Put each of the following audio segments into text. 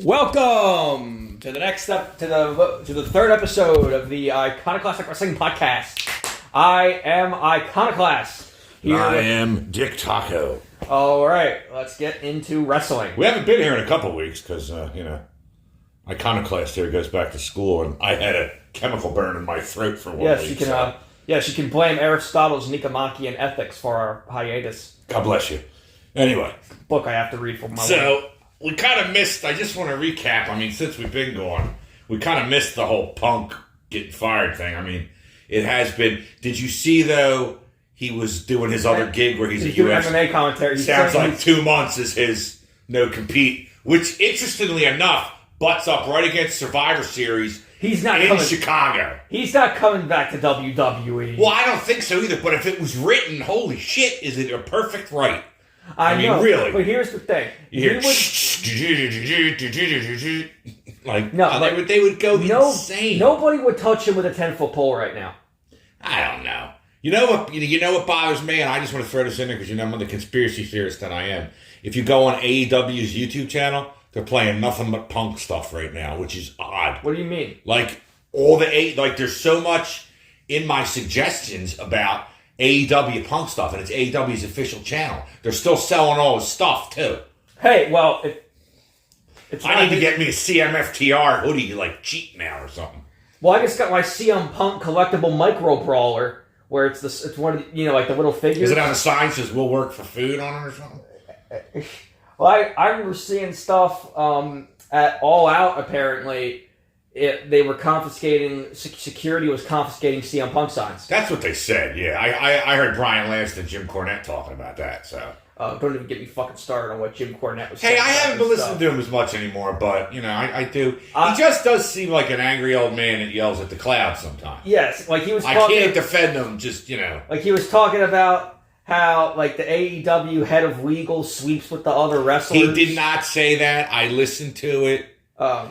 Welcome to the next step to the third episode of the Iconoclastic Wrestling Podcast. I am Iconoclast. I am Dick Taco. All right, let's get into wrestling. We haven't been here in a couple weeks because Iconoclast here goes back to school, and I had a chemical burn in my throat for 1 week. Yes, you can blame Aristotle's Nicomachean Ethics for our hiatus. God bless you. Anyway, Book I have to read for my so we kind of missed. I just want to recap. I mean, since we've been gone, we kind of missed the whole Punk getting fired thing. I mean, it has been. Did you see though? He was doing his other gig where he's a doing US MMA commentary. Sounds like 2 months is his no compete, which interestingly enough butts up right against Survivor Series. He's not in coming, Chicago. He's not coming back to WWE. Well, I don't think so either. But if it was written, holy shit, is it a perfect right? I mean, know, really. But here's the thing: you hear they would go insane. Nobody would touch him with a 10-foot pole right now. I don't know. You know what bothers me, and I just want to throw this in there because I'm the conspiracy theorist that I am. If you go on AEW's YouTube channel, they're playing nothing but Punk stuff right now, which is odd. What do you mean? Like there's so much in my suggestions about AEW Punk stuff, and it's AEW's official channel. They're still selling all his stuff too. Hey, well, I need to get me a CMFTR hoodie, like cheap now or something. Well, I just got my CM Punk collectible micro brawler, where it's one of the, like the little figures. Is it on the sign says "We'll work for food" on it or something? Well, I remember seeing stuff at All Out. Apparently, they were confiscating. Security was confiscating CM Punk signs. That's what they said. Yeah, I heard Brian Last and Jim Cornette talking about that. So don't even get me fucking started on what Jim Cornette was saying. Hey, I haven't been listening to him as much anymore, but I do. He just does seem like an angry old man that yells at the clouds sometimes. Yes, like he was. I can't defend him. Just like he was talking about how like the AEW head of legal sweeps with the other wrestlers. He did not say that. I listened to it.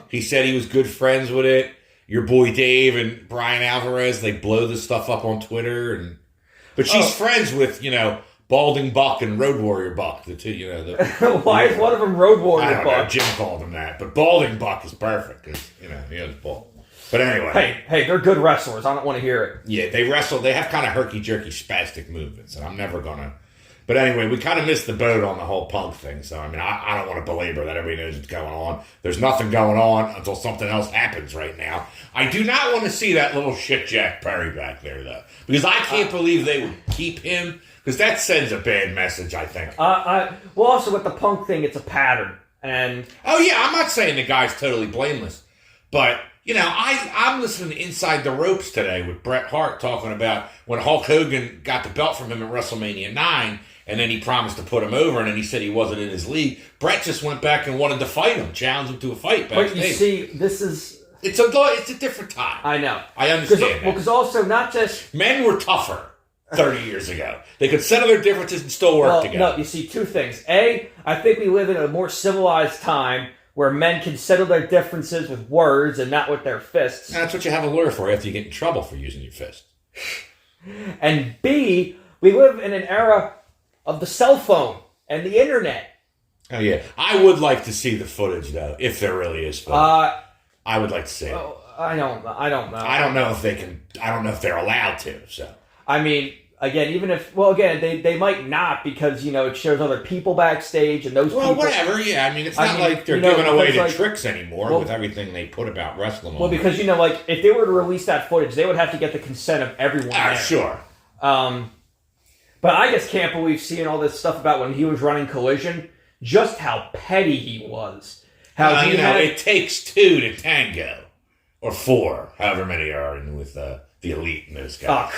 He said he was good friends with it. Your boy Dave and Brian Alvarez, they blow this stuff up on Twitter, but she's friends with Balding Buck and Road Warrior Buck, the two. Why is one of them Road Warrior I don't Buck? know. Jim called him that, but Balding Buck is perfect because he has bald. But anyway, hey, they're good wrestlers. I don't want to hear it. Yeah, they wrestle. They have kind of herky-jerky, spastic movements, and I'm never gonna. But anyway, we kind of missed the boat on the whole Punk thing. So I mean, I don't want to belabor that. Everybody knows what's going on. There's nothing going on until something else happens right now. I do not want to see that little shit Jack Perry back there though, because I can't believe they would keep him. Because that sends a bad message, I think. Well, also with the Punk thing, it's a pattern, and I'm not saying the guy's totally blameless, but I'm listening to Inside the Ropes today with Bret Hart talking about when Hulk Hogan got the belt from him at WrestleMania 9, and then he promised to put him over, and then he said he wasn't in his league. Bret just went back and wanted to fight him, challenge him to a fight backstage. But you see, this is it's a different time. I know. I understand. Well, because also not just men were tougher 30 years ago. They could settle their differences and still work together. No, you see two things. A, I think we live in a more civilized time where men can settle their differences with words and not with their fists. And that's what you have a lawyer for after you get in trouble for using your fist. And B, we live in an era of the cell phone and the internet. Oh, yeah. I would like to see the footage, though, if there really is footage. I would like to see it. I don't know. I don't know if they can. I don't know if they're allowed to, so. I mean, again, even if... Well, again, they might not because, it shows other people backstage and those people... Well, whatever, yeah. I mean, it's not like they're giving away the tricks anymore with everything they put about wrestling. Well, because, if they were to release that footage, they would have to get the consent of everyone there. Sure. But I just can't believe seeing all this stuff about when he was running Collision, just how petty he was. How it takes two to tango. Or four, however many are in with... the elite in those guys.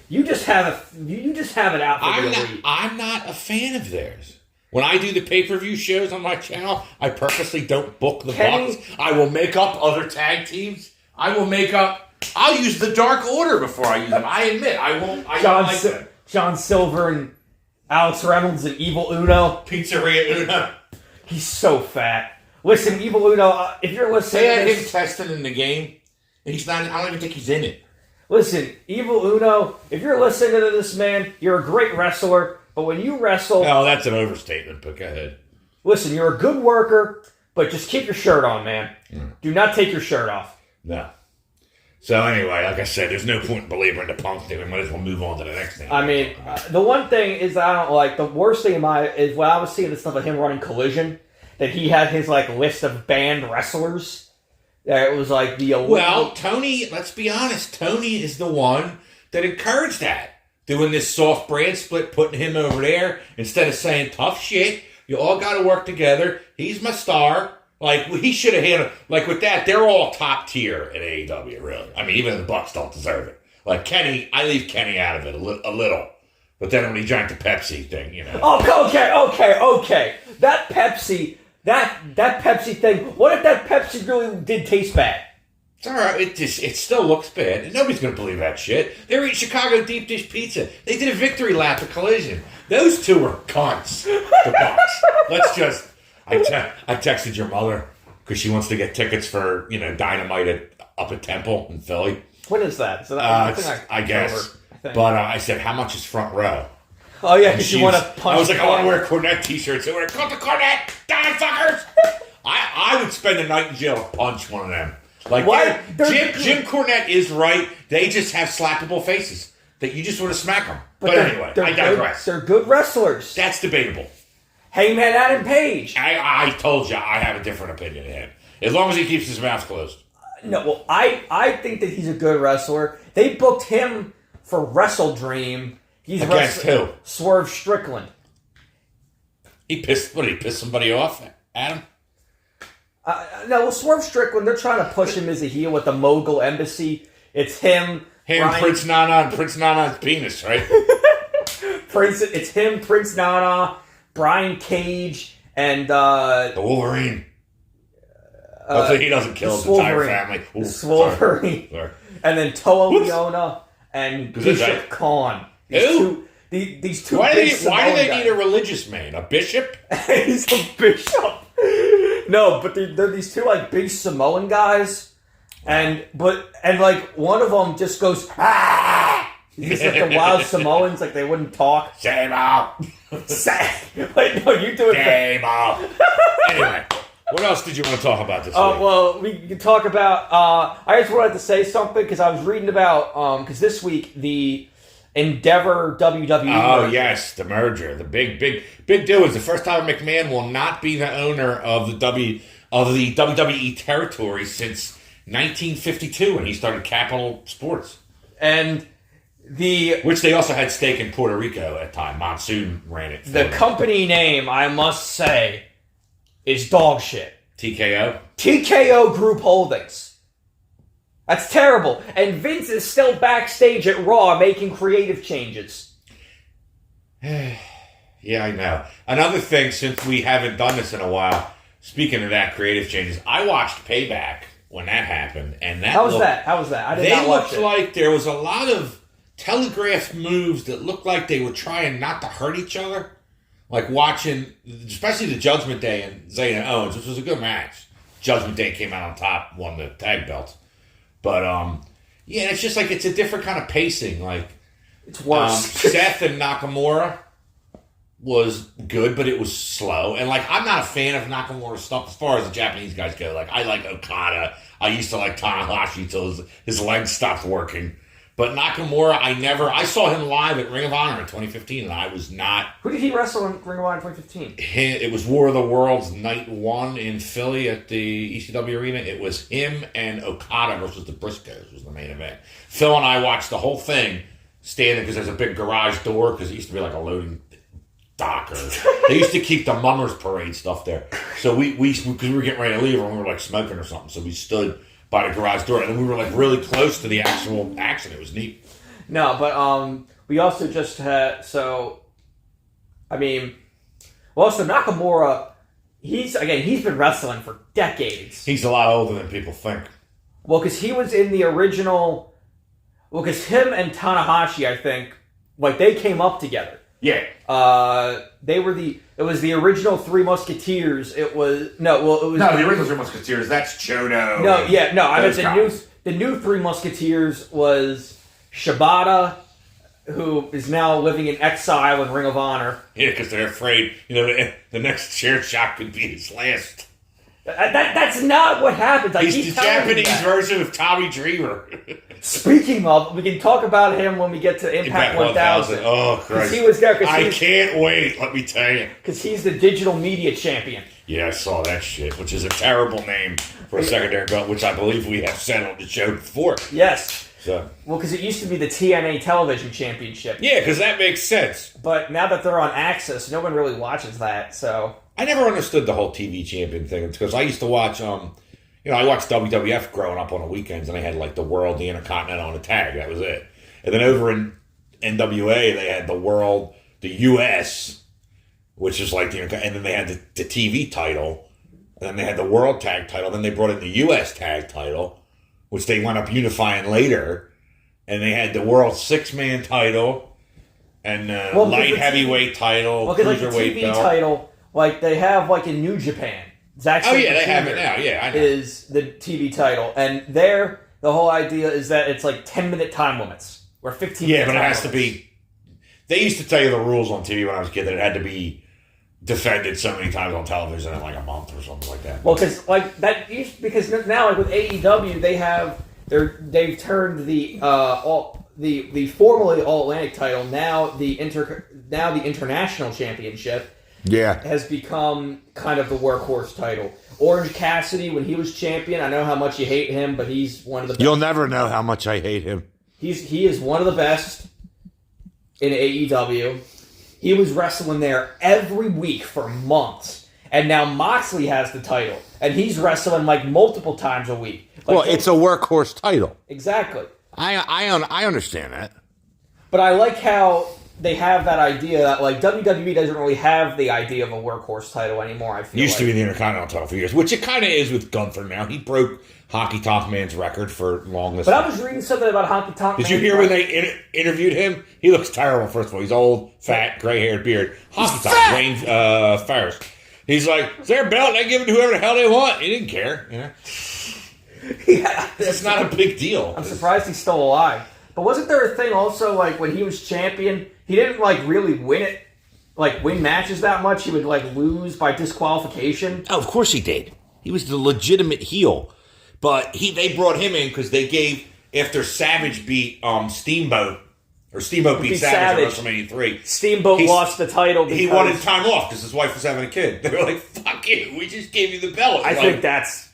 You just have it out for the elite. I'm not a fan of theirs. When I do the pay-per-view shows on my channel, I purposely don't book the Bucks. I will make up other tag teams. I'll use the Dark Order before I use them. I admit, I won't. John Silver and Alex Reynolds and Evil Uno. Pizzeria Uno. He's so fat. Listen, Evil Uno, if you're listening... They had him tested in the game. He's not. I don't even think he's in it. Listen, Evil Uno, if you're listening to this man, you're a great wrestler, but when you wrestle... No, that's an overstatement, but go ahead. Listen, you're a good worker, But just keep your shirt on, man. Do not take your shirt off. No. So anyway, like I said, there's no point in belaboring the Punk thing. We might as well move on to the next thing. I mean, the one thing is that I don't like, the worst thing is when I was seeing the stuff of him running Collision, that he had his like list of banned wrestlers. That it was like the... Well, Tony, let's be honest, Tony is the one that encouraged that. Doing this soft brand split, putting him over there, instead of saying tough shit, you all got to work together. He's my star. Like, he should have handled... Like, with that, they're all top tier at AEW, really. I mean, even the Bucks don't deserve it. Like, Kenny, I leave Kenny out of it a little. But then when he drank the Pepsi thing, you know. Oh, okay. That Pepsi... That Pepsi thing... What if that Pepsi really did taste bad? It's all right. It still looks bad. Nobody's going to believe that shit. They were eating Chicago deep dish pizza. They did a victory lap at Collision. Those two were cunts. The Bucks. Let's just... I texted your mother because she wants to get tickets for, Dynamite up at Temple in Philly. What is that? So I guess. But I said, how much is front row? Oh, yeah, because you want to punch... I was like, I want to wear Cornette t-shirts. I want to cut the Cornette! Die, fuckers! I would spend the night in jail to punch one of them. Like, Jim Cornette is right. They just have slappable faces that you just want to smack them. But anyway, I digress. They're good wrestlers. That's debatable. Hangman Adam Page. I told you I have a different opinion of him. As long as he keeps his mouth closed. No, well, I think that he's a good wrestler. They booked him for Wrestle Dream. He's against who? Swerve Strickland. He pissed somebody off, Adam? No, well, Swerve Strickland, they're trying to push him as a heel with the Mogul Embassy. It's him, Prince Nana, and Prince Nana's penis, right? It's him, Prince Nana, Brian Cage, and... the Wolverine. Hopefully he doesn't kill his entire family. Ooh, Wolverine. Sorry. And then Toa Leona and Bishop Khan. These two Why do they need a religious man? A bishop? He's a bishop. No, but they're these two like big Samoan guys, and one of them just goes ah. He's just like the wild Samoans, like they wouldn't talk. Shame up. Wait, no, you do it. Shame up. Anyway, what else did you want to talk about this week? Well, we can talk about. I just wanted to say something because I was reading about because this week the Endeavor WWE. Oh merger. Yes, the merger, the big deal is the first time McMahon will not be the owner of the WWE territory since 1952 when he started Capital Sports, and which they also had stake in Puerto Rico at the time. Monsoon ran it. The company name, I must say, is dog shit. TKO Group Holdings. That's terrible. And Vince is still backstage at Raw making creative changes. Yeah, I know. Another thing, since we haven't done this in a while, speaking of that, creative changes, I watched Payback when that happened. And How was that? I did not watch it. They looked like there was a lot of telegraphed moves that looked like they were trying not to hurt each other. Like watching, especially the Judgment Day and Zayn and Owens, which was a good match. Judgment Day came out on top, won the tag belts. But, yeah, it's just like it's a different kind of pacing. Like, it's worse. Seth and Nakamura was good, but it was slow. And, like, I'm not a fan of Nakamura's stuff as far as the Japanese guys go. Like, I like Okada. I used to like Tanahashi until his legs stopped working. But Nakamura, I saw him live at Ring of Honor in 2015, and I was not... Who did he wrestle in Ring of Honor in 2015? It was War of the Worlds Night 1 in Philly at the ECW Arena. It was him and Okada versus the Briscoes was the main event. Phil and I watched the whole thing standing because there's a big garage door because it used to be like a loading dock. They used to keep the Mummers Parade stuff there. So because we were getting ready to leave and we were like smoking or something, so we stood by the garage door, and we were like really close to the actual action. It was neat. No, but we also just had so Nakamura, he's been wrestling for decades. He's a lot older than people think. Well, because he was in the original. Well, because him and Tanahashi, I think, like they came up together. Yeah. They were it was the original Three Musketeers. It was the original Three Musketeers. That's Chodo. I mean the new Three Musketeers was Shibata, who is now living in exile in Ring of Honor. Yeah, because they're afraid, the next chair shot could be his last. That's not what happens. He's the Japanese version of Tommy Dreamer. Speaking of, we can talk about him when we get to Impact 1000. Oh, Christ. He was there. I can't wait, let me tell you. Because he's the digital media champion. Yeah, I saw that shit, which is a terrible name for a secondary belt, which I believe we have said on the show before. Yes. So. Well, because it used to be the TNA Television Championship. Yeah, because that makes sense. But now that they're on Access, no one really watches that, so... I never understood the whole TV champion thing, because I used to watch, I watched WWF growing up on the weekends, and they had, like, the World, the Intercontinental, and the Tag. That was it. And then over in NWA, they had the World, the US, which is like the... And then they had the TV title, and then they had the World Tag title, then they brought in the US Tag title, which they wound up unifying later, and they had the World Six-Man title, and light heavyweight title, cruiserweight like the TV belt. Title... Like, they have, like, in New Japan. Zack Sabre they have it now. Yeah, I know. Is the TV title. And there, the whole idea is that it's, like, 10-minute time limits. Or 15 minute Yeah, but it has limits. to be... They used to tell you the rules on TV when I was a kid that it had to be defended so many times on television in, like, a month or something like that. Well, because, like, that used... Because now, like, with AEW, they've turned the formerly All-Atlantic title, now the International Championship... Yeah. has become kind of the workhorse title. Orange Cassidy, when he was champion, I know how much you hate him, but he's one of the best. You'll never know how much I hate him. He is one of the best in AEW. He was wrestling there every week for months. And now Moxley has the title. And he's wrestling like multiple times a week. Like, it's a workhorse title. Exactly. I understand that. But I like how... they have that idea that, like, WWE doesn't really have the idea of a workhorse title anymore, I feel Used to be the Intercontinental title for years, which it kind of is with Gunther now. He broke Honky Tonk Man's record for longest. But I was reading something about Honky Tonk Man. Did you hear when they interviewed him? He looks terrible, first of all. He's old, fat, gray-haired beard. Honky Tonk, Wayne Ferris. He's like, is there a belt? They give it to whoever the hell they want. He didn't care. You know? Yeah. It's not a big deal. I'm surprised he's still alive. But wasn't there a thing also, like, when he was champion, he didn't, like, really win matches that much? He would, like, lose by disqualification? Oh, of course he did. He was the legitimate heel. But they brought him in because they gave, after Savage beat Steamboat, or Steamboat beat Savage at WrestleMania 3. Steamboat lost the title because... He wanted time off because his wife was having a kid. They were like, fuck you, we just gave you the belt. I think that's...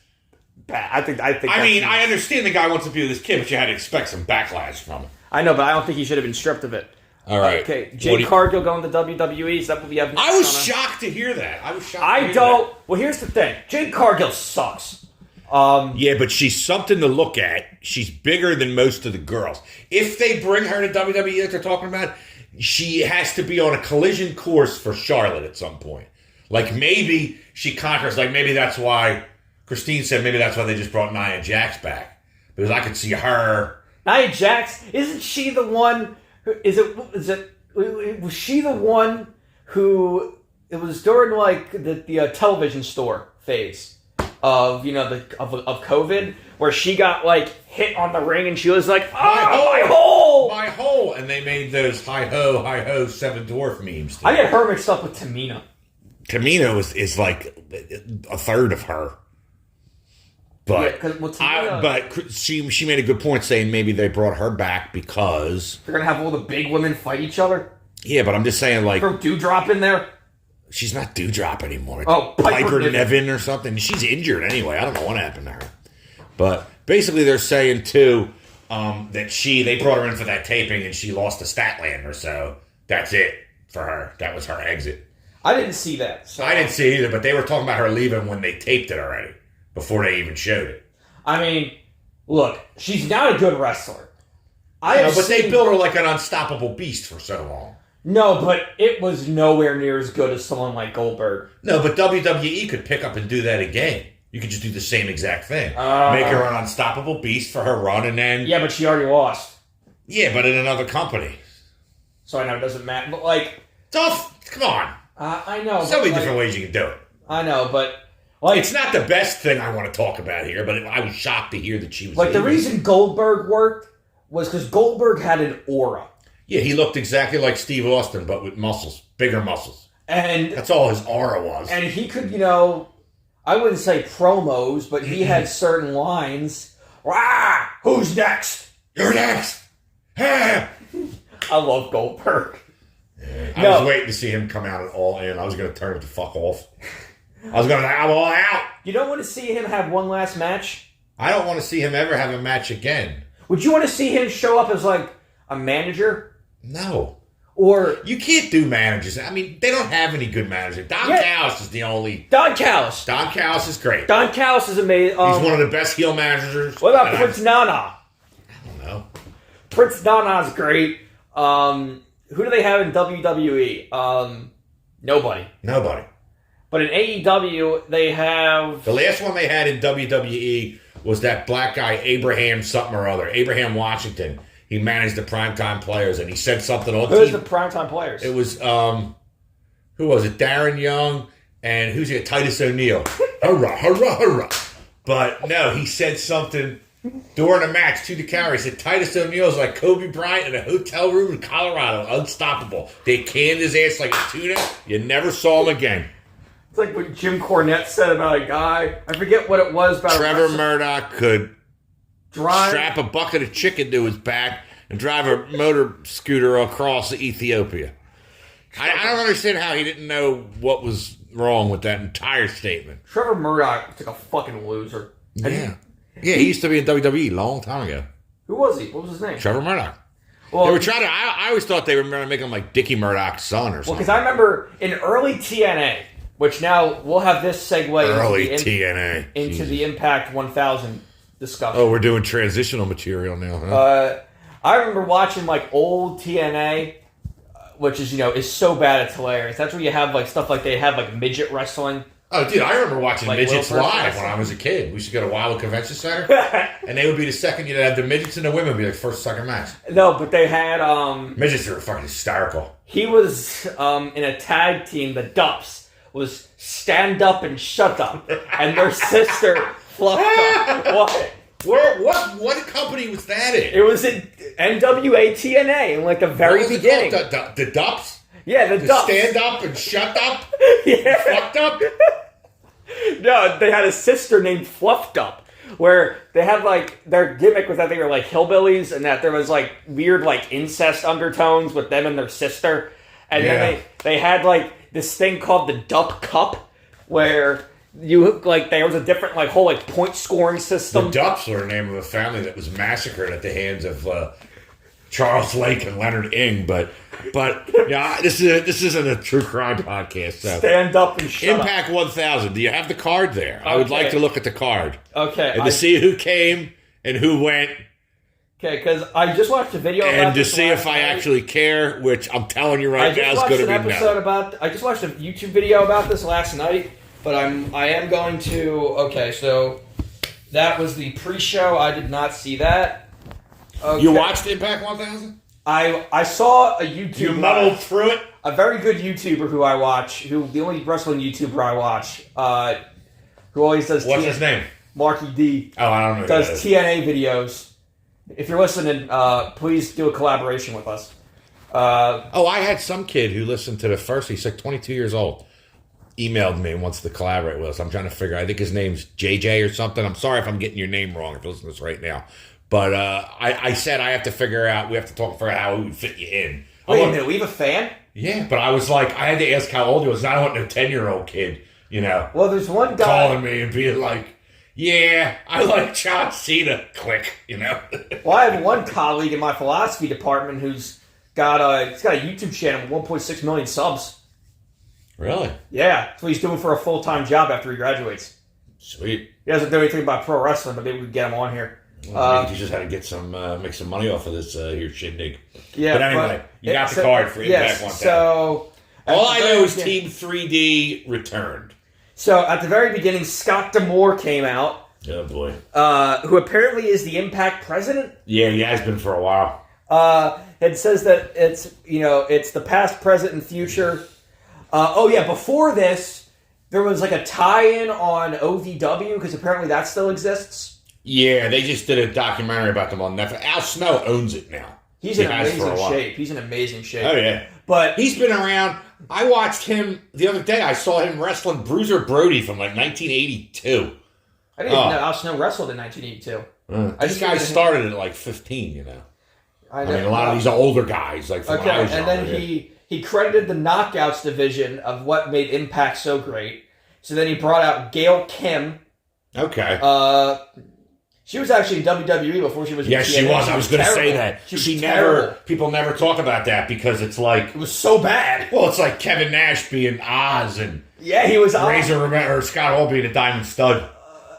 bad. I understand the guy wants to be with his kid, but you had to expect some backlash from him. I know, but I don't think he should have been stripped of it. All right. Okay, Jade Cargill going to WWE. Is that what we have next? I was shocked to hear that. Well, here's the thing. Jade Cargill sucks. Yeah, but she's something to look at. She's bigger than most of the girls. If they bring her to WWE that they're talking about, she has to be on a collision course for Charlotte at some point. Like, maybe she conquers. Like, maybe that's why... Christine said maybe that's why they just brought Nia Jax back. Because I could see her... Nia Jax? Isn't she the one... Was she the one who... It was during, like, the television store phase of, of COVID, where she got, like, hit on the ring and she was like, my hole! My hole! And they made those hi-ho, Seven Dwarf memes. I get her mixed up with Tamina. Tamina is like a third of her. But she made a good point saying maybe they brought her back because... They're going to have all the big women fight each other? Yeah, but I'm just saying, like... Throw Dewdrop in there? She's not Dewdrop anymore. Oh, Piper Niven or something. She's injured anyway. I don't know what happened to her. But basically they're saying, too, that they brought her in for that taping and she lost to Statlander, so that's it for her. That was her exit. I didn't see that. So. I didn't see it either, but they were talking about her leaving when they taped it already. Before they even showed it. I mean, look, she's not a good wrestler. They built her like an unstoppable beast for so long. No, but it was nowhere near as good as someone like Goldberg. No, but WWE could pick up and do that again. You could just do the same exact thing. Make her an unstoppable beast for her run and then... Yeah, but she already lost. Yeah, but in another company. So I know it doesn't matter, but like... Come on. I know. So many different ways you can do it. I know, but... Like, it's not the best thing I want to talk about here, but I was shocked to hear that she was... Like, the reason Goldberg worked was because Goldberg had an aura. Yeah, he looked exactly like Steve Austin, but with muscles. Bigger muscles. And... That's all his aura was. And he could, I wouldn't say promos, but he had certain lines. Rah! Who's next? You're next. I love Goldberg. Yeah, I was waiting to see him come out at All In. I was going to turn it the fuck off. I was going to have All Out. You don't want to see him have one last match? I don't want to see him ever have a match again. Would you want to see him show up as like a manager? No. Or you can't do managers. I mean, they don't have any good managers. Don Callis is the only. Don Callis. Don Callis is great. Don Callis is amazing. He's one of the best heel managers. What about Prince Nana? I don't know. Prince Nana's great. Who do they have in WWE? Nobody. But in AEW, they have... The last one they had in WWE was that black guy, Abraham something or other. Abraham Washington. He managed the primetime players, and he said something on Who's the primetime players? It was, who was it? Darren Young, and who's it? Titus O'Neil. Hurrah, hurrah, hurrah. But no, he said something during a match to the camera. He said, Titus O'Neil's like Kobe Bryant in a hotel room in Colorado. Unstoppable. They canned his ass like a tuna. You never saw him again. It's like what Jim Cornette said about a guy. I forget what it was about. Trevor Murdoch could strap a bucket of chicken to his back and drive a motor scooter across Ethiopia. I don't understand how he didn't know what was wrong with that entire statement. Trevor Murdoch was like a fucking loser. Yeah. He used to be in WWE a long time ago. Who was he? What was his name? Trevor Murdoch. Well, they were trying to. I always thought they were going to make him like Dickie Murdoch's son or something. Well, because I remember in early TNA, which now we'll have this segue into the Impact 1000 discussion. Oh, we're doing transitional material now, huh? I remember watching like old TNA, which is is so bad it's hilarious. That's where you have like stuff like they have like midget wrestling. Oh, dude, I remember watching midgets live when I was a kid. We used to go to Wildwood Convention Center, and they would be the second. You'd have the midgets and the women would be like first, second match. No, but they had midgets were fucking hysterical. He was in a tag team. The Dups was Stand Up and Shut Up, and their sister Fluffed Up. What company was that in? It was in NWA TNA in like the very beginning. The Dups. Yeah, the Dups. Stand Up and Shut Up? Yeah. Fucked Up? No, they had a sister named Fluffed Up, where they had like, their gimmick was that they were like hillbillies and that there was like weird like incest undertones with them and their sister. And then they had like this thing called the Dup Cup, where you like there was a different like whole like point scoring system. The Dups were the name of a family that was massacred at the hands of Charles Lake and Leonard Ing, but yeah, this isn't a true crime podcast. So. Stand Up and Shut Impact Up. 1000. Do you have the card there? Okay. I would like to look at the card. Okay, and to see who came and who went. Okay, because I just watched a video about this. And to see if I actually care, which I'm telling you right now is going to be I just watched a YouTube video about this last night, but I am going to... Okay, so that was the pre-show. I did not see that. Okay. You watched Impact 1000? I saw a YouTuber. You muddled through it? A very good YouTuber who I watch, the only wrestling YouTuber I watch, who always does... What's his name? Marky D. Oh, I don't know. Does TNA videos. If you're listening, please do a collaboration with us. I had some kid who listened to the first, he's like 22 years old, emailed me and wants to collaborate with us. I'm trying to figure, I think his name's JJ or something. I'm sorry if I'm getting your name wrong if you're listening to this right now. But I said I have to figure out, we have to talk for how we would fit you in. Wait a minute, we have a fan? Yeah, but I was like, I had to ask how old he was. I don't want no 10-year-old kid, Well, there's one guy... calling me and being like, yeah, I like John Cena. Click, Well, I have one colleague in my philosophy department who's got a YouTube channel with 1.6 million subs. Really? Yeah, that's what he's doing for a full-time job after he graduates. Sweet. He doesn't know anything about pro wrestling, but maybe we could get him on here. Well, you just had to get some, make some money off of this here shindig. Yeah, but anyway, you got the card for Impact 1000. So all I know is Team 3D returned. So at the very beginning, Scott D'Amore came out. Oh boy. Who apparently is the Impact president. Yeah, he has been for a while. It says that it's it's the past, present, and future. Before this, there was like a tie-in on OVW because apparently that still exists. Yeah, they just did a documentary about them on Netflix. Al Snow owns it now. He's in amazing shape. He's in amazing shape. Oh, yeah. But he's been around. I watched him the other day. I saw him wrestling Bruiser Brody from like 1982. I didn't even know Al Snow wrestled in 1982. This guy started at like 15, you know. I mean, a lot of these are older guys. Like from when I was and then he credited the Knockouts division of what made Impact so great. So then he brought out Gail Kim. Okay. She was actually in WWE before she was in TNA. Yes, she was. I was going to say that. She never... People never talk about that because it's like... It was so bad. Well, it's like Kevin Nash being Oz and... Yeah, he was Oz. Razor or Scott Hall being a Diamond Stud.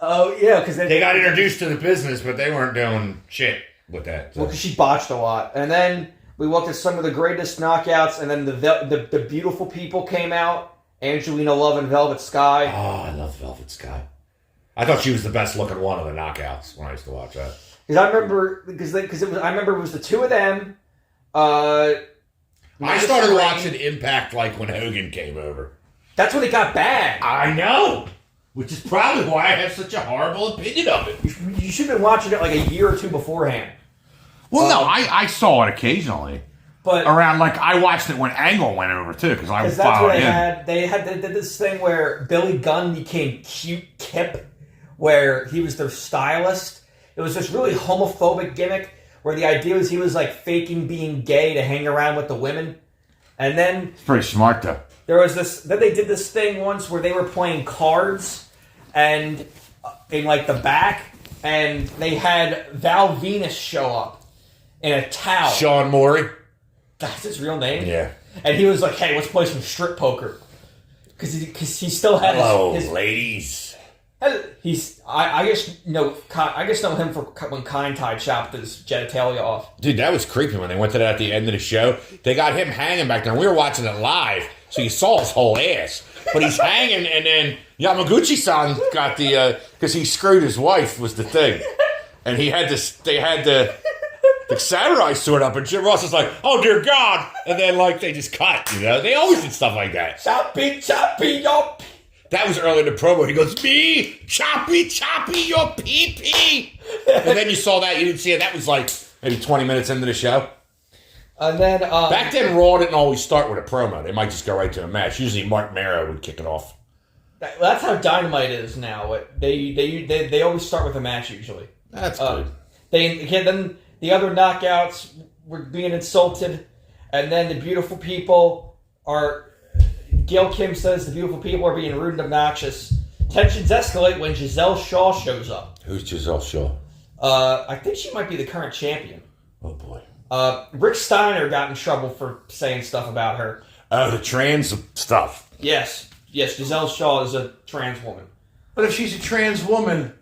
Oh, yeah, because they got introduced to the business, but they weren't doing shit with that. So. Well, because she botched a lot. And then we looked at some of the greatest knockouts, and then the beautiful people came out. Angelina Love and Velvet Sky. Oh, I love Velvet Sky. I thought she was the best looking one of the knockouts when I used to watch that. Because I remember, it was the two of them. I started watching Impact like when Hogan came over. That's when it got bad. I know, which is probably why I have such a horrible opinion of it. You should have been watching it like a year or two beforehand. Well, no, I saw it occasionally. But around, like, I watched it when Angle went over, too, because I was following him. They did this thing where Billy Gunn became Cute Kip, where he was their stylist. It was this really homophobic gimmick where the idea was he was, like, faking being gay to hang around with the women. And then... It's pretty smart, though. There was this... Then they did this thing once where they were playing cards and in, like, the back, and they had Val Venus show up in a towel. Sean Morey? That's his real name? Yeah. And he was like, hey, let's play some strip poker. Because he still had his ladies. I just know him for when Kind Tai chopped his genitalia off. Dude, that was creepy when they went to that at the end of the show. They got him hanging back there. We were watching it live, so you saw his whole ass. But he's hanging, and then Yamaguchi-san got because he screwed his wife was the thing. And they had the samurai sword up, and Jim Ross is like, oh dear God. And then, like, they just cut, you know? They always did stuff like that. Choppy, choppy, yop. That was early in the promo. He goes, me, choppy, choppy, your pee-pee. And then you saw that. You didn't see it. That was like maybe 20 minutes into the show. And then... back then, Raw didn't always start with a promo. They might just go right to a match. Usually Mark Mero would kick it off. That's how Dynamite is now. They always start with a match, usually. That's good. Then the other knockouts were being insulted. And then the beautiful people are... Gail Kim says the beautiful people are being rude and obnoxious. Tensions escalate when Giselle Shaw shows up. Who's Giselle Shaw? I think she might be the current champion. Oh, boy. Rick Steiner got in trouble for saying stuff about her. Oh, the trans stuff. Yes, Giselle Shaw is a trans woman. But if she's a trans woman,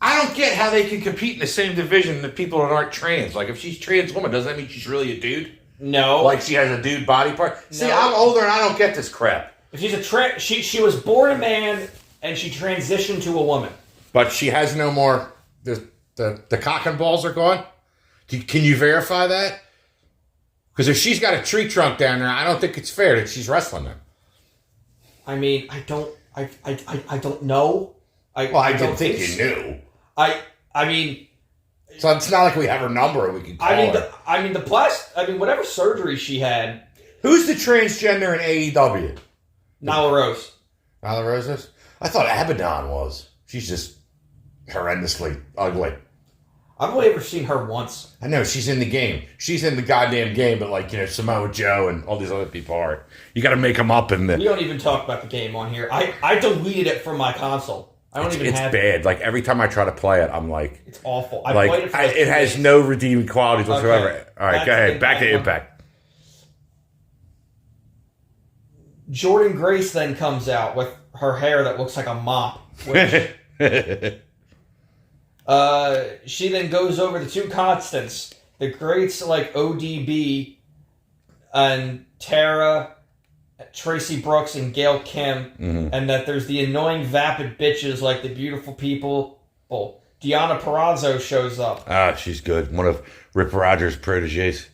I don't get how they can compete in the same division that people that aren't trans. Like, if she's a trans woman, does that mean she's really a dude? No. Like she has a dude body part? See, no. I'm older and I don't get this crap. If she's a she was born a man and she transitioned to a woman. But she has no more... The cock and balls are gone? Can you verify that? Because if she's got a tree trunk down there, I don't think it's fair that she's wrestling them. I mean, I don't know. I didn't think you knew. I mean... So it's not like we have her number and we can call her. Whatever surgery she had. Who's the transgender in AEW? Nyla Rose. Nyla Rose is? I thought Abaddon was. She's just horrendously ugly. I've only ever seen her once. I know, she's in the game. She's in the goddamn game, but like, you know, Samoa Joe and all these other people are. You got to make them up in the... We don't even talk about the game on here. I deleted it from my console. It's bad. Like, every time I try to play it, I'm like... It's awful. I played it for it has no redeeming qualities whatsoever. Okay. All right, go ahead. Back to Impact. Jordan Grace then comes out with her hair that looks like a mop. Which, she then goes over the two constants. The greats like ODB and Tara... Tracy Brooks and Gail Kim, and that there's the annoying vapid bitches like the beautiful people. Well, Deonna Purrazzo shows up. Ah, she's good. One of Rip Rogers' proteges.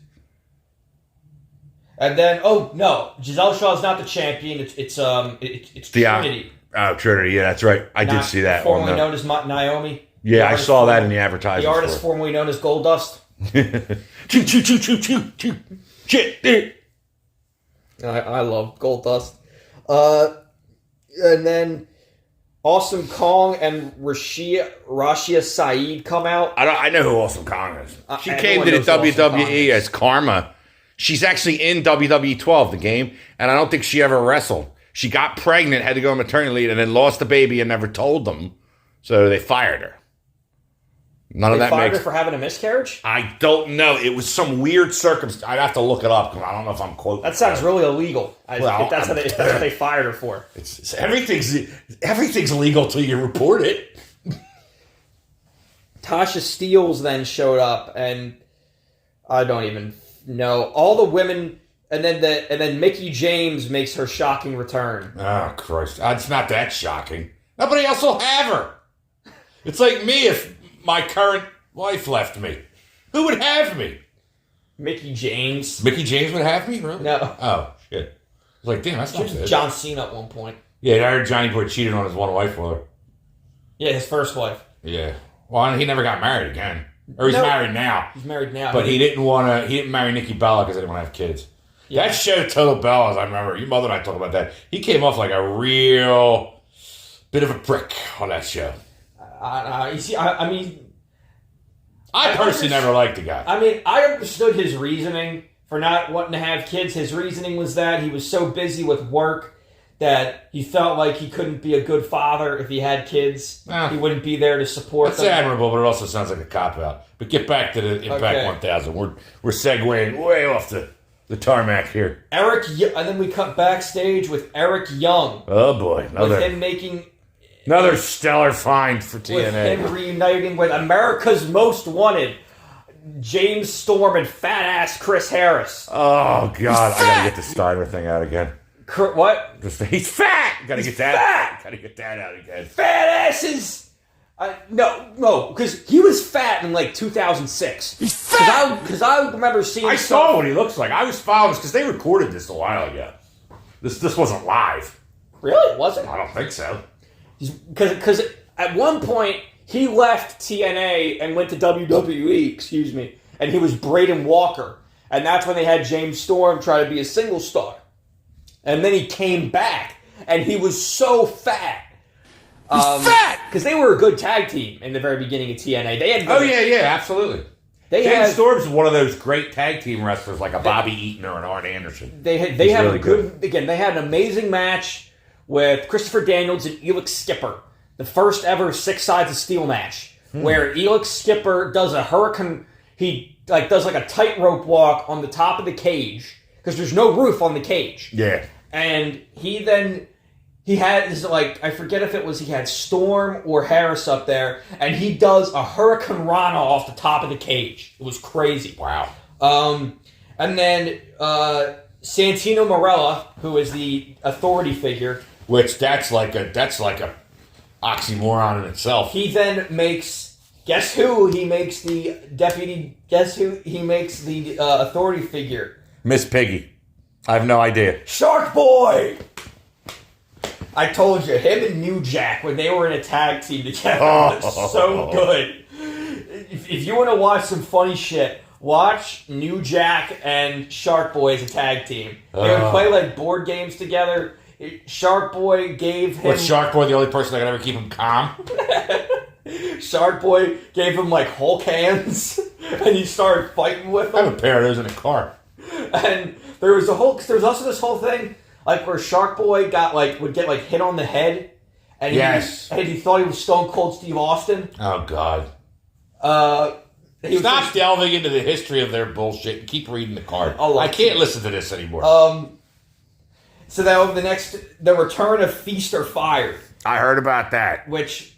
And then, oh no, Giselle Shaw's not the champion. It's Trinity. Trinity. Yeah, that's right. I did see that. Formerly known as Naomi. Yeah, I saw that in the advertisement. The artist formerly known as Goldust. Shit. I love Goldust. And then Awesome Kong and Rashia Saeed come out. I know who Awesome Kong is. She came to the WWE as Karma. She's actually in WWE 12, the game, and I don't think she ever wrestled. She got pregnant, had to go on maternity leave, and then lost the baby and never told them, so they fired her. They fired her for having a miscarriage? I don't know. It was some weird circumstance. I'd have to look it up because I don't know if I'm quoting. That sounds really illegal. If that's what they fired her for. Everything's illegal till you report it. Tasha Steelz then showed up, and I don't even know all the women. And then Mickie James makes her shocking return. Oh Christ! It's not that shocking. Nobody else will have her. It's like me if my current wife left me. Who would have me? Mickie James. Mickie James would have me? Really? No. Oh, shit. I was like, damn, that's not good. John Cena at one point. Yeah, I heard Johnny Boy cheated on his one wife with her. Yeah, his first wife. Yeah. Well, he never got married again. Or he's married now. He's married now. But he didn't marry Nikki Bella because he didn't want to have kids. Yeah. That show, Total Bellas, I remember. Your mother and I talked about that. He came off like a real bit of a prick on that show. I personally never liked the guy. I mean, I understood his reasoning for not wanting to have kids. His reasoning was that he was so busy with work that he felt like he couldn't be a good father if he had kids. He wouldn't be there to support them. That's admirable, but it also sounds like a cop-out. But get back to the Impact 1000. We're segueing way off the tarmac here. And then we cut backstage with Eric Young. Oh, boy. With him making... Another stellar find for TNA. With him reuniting with America's Most Wanted, James Storm and fat-ass Chris Harris. Oh, God. I got to get the Steiner thing out again. What? He's fat! Gotta get that out again. Fat asses! No, because he was fat in, 2006. He's fat! Because I remember seeing... I saw what he looks like. I was following this because they recorded this a while ago. This wasn't live. Really? It wasn't? I don't think so. Because at one point, he left TNA and went to WWE, and he was Braden Walker. And that's when they had James Storm try to be a single star. And then he came back, and he was so fat. He's fat! Because they were a good tag team in the very beginning of TNA. They had absolutely. James Storm's one of those great tag team wrestlers like a Bobby Eaton or an Arn Anderson. They had really a good. Again, they had an amazing match with Christopher Daniels and Elix Skipper, the first ever 6 Sides of Steel match, where Elix Skipper does a hurricane. He does a tightrope walk on the top of the cage because there's no roof on the cage. Yeah, and he had this I forget if it was he had Storm or Harris up there, and he does a Hurricane Rana off the top of the cage. It was crazy. Wow. And then Santino Marella, who is the authority figure. Which that's like a oxymoron in itself. He then makes guess who he makes the deputy. Guess who he makes the authority figure. Miss Piggy. I have no idea. Shark Boy. I told you, him and New Jack when they were in a tag team together was so good. If you want to watch some funny shit, watch New Jack and Shark Boy as a tag team. They would play board games together. Shark Boy gave him... Was Shark Boy the only person that could ever keep him calm? Shark Boy gave him Hulk hands, and he started fighting with him. I have a pair of those in a car. And there was also this whole thing where Shark Boy would get hit on the head, and he thought he was Stone Cold Steve Austin. Oh God. Stop delving into the history of their bullshit and keep reading the card. I can't listen to this anymore. So that the return of Feast or Fired. I heard about that. Which,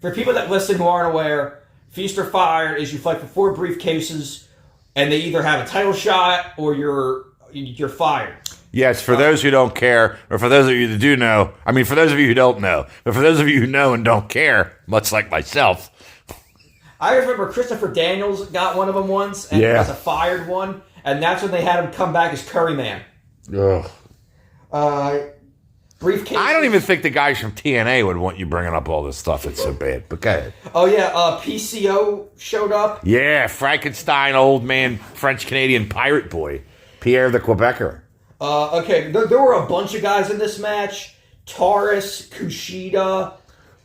for people that listen who aren't aware, Feast or Fired is you fight for 4 briefcases, and they either have a title shot or you're fired. Yes, for those who don't care, or for those of you that do know, for those of you who don't know, but for those of you who know and don't care, much like myself. I remember Christopher Daniels got one of them once, and it was a fired one, and that's when they had him come back as Curryman. Ugh. Briefcase. I don't even think the guys from TNA would want you bringing up all this stuff. It's so bad. But go ahead. Oh, yeah. PCO showed up. Yeah. Frankenstein, old man, French-Canadian pirate boy. Pierre the Quebecer. Okay, there were a bunch of guys in this match. Taurus, Kushida.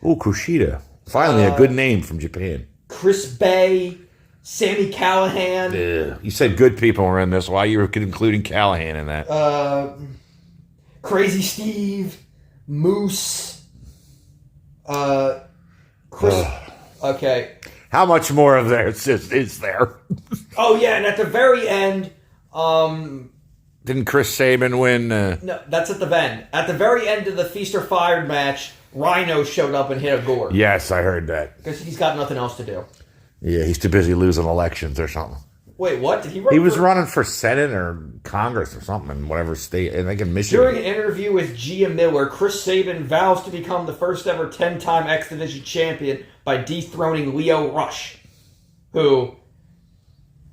Oh, Kushida. Finally, a good name from Japan. Chris Bay, Sami Callihan. You said good people were in this. Why you were including Callahan in that? Crazy Steve, Moose, Chris. Okay. How much more of this is there? Oh yeah, and at the very end, didn't Chris Sabin win? No, that's at the end. At the very end of the Feast or Fired match, Rhino showed up and hit a gore. Yes, I heard that. Because he's got nothing else to do. Yeah, he's too busy losing elections or something. Wait, what? Did he run? He was running for Senate or Congress or something in whatever state, I think in Michigan. During an interview with Gia Miller, Chris Sabin vows to become the first ever 10-time X Division champion by dethroning Lio Rush, who,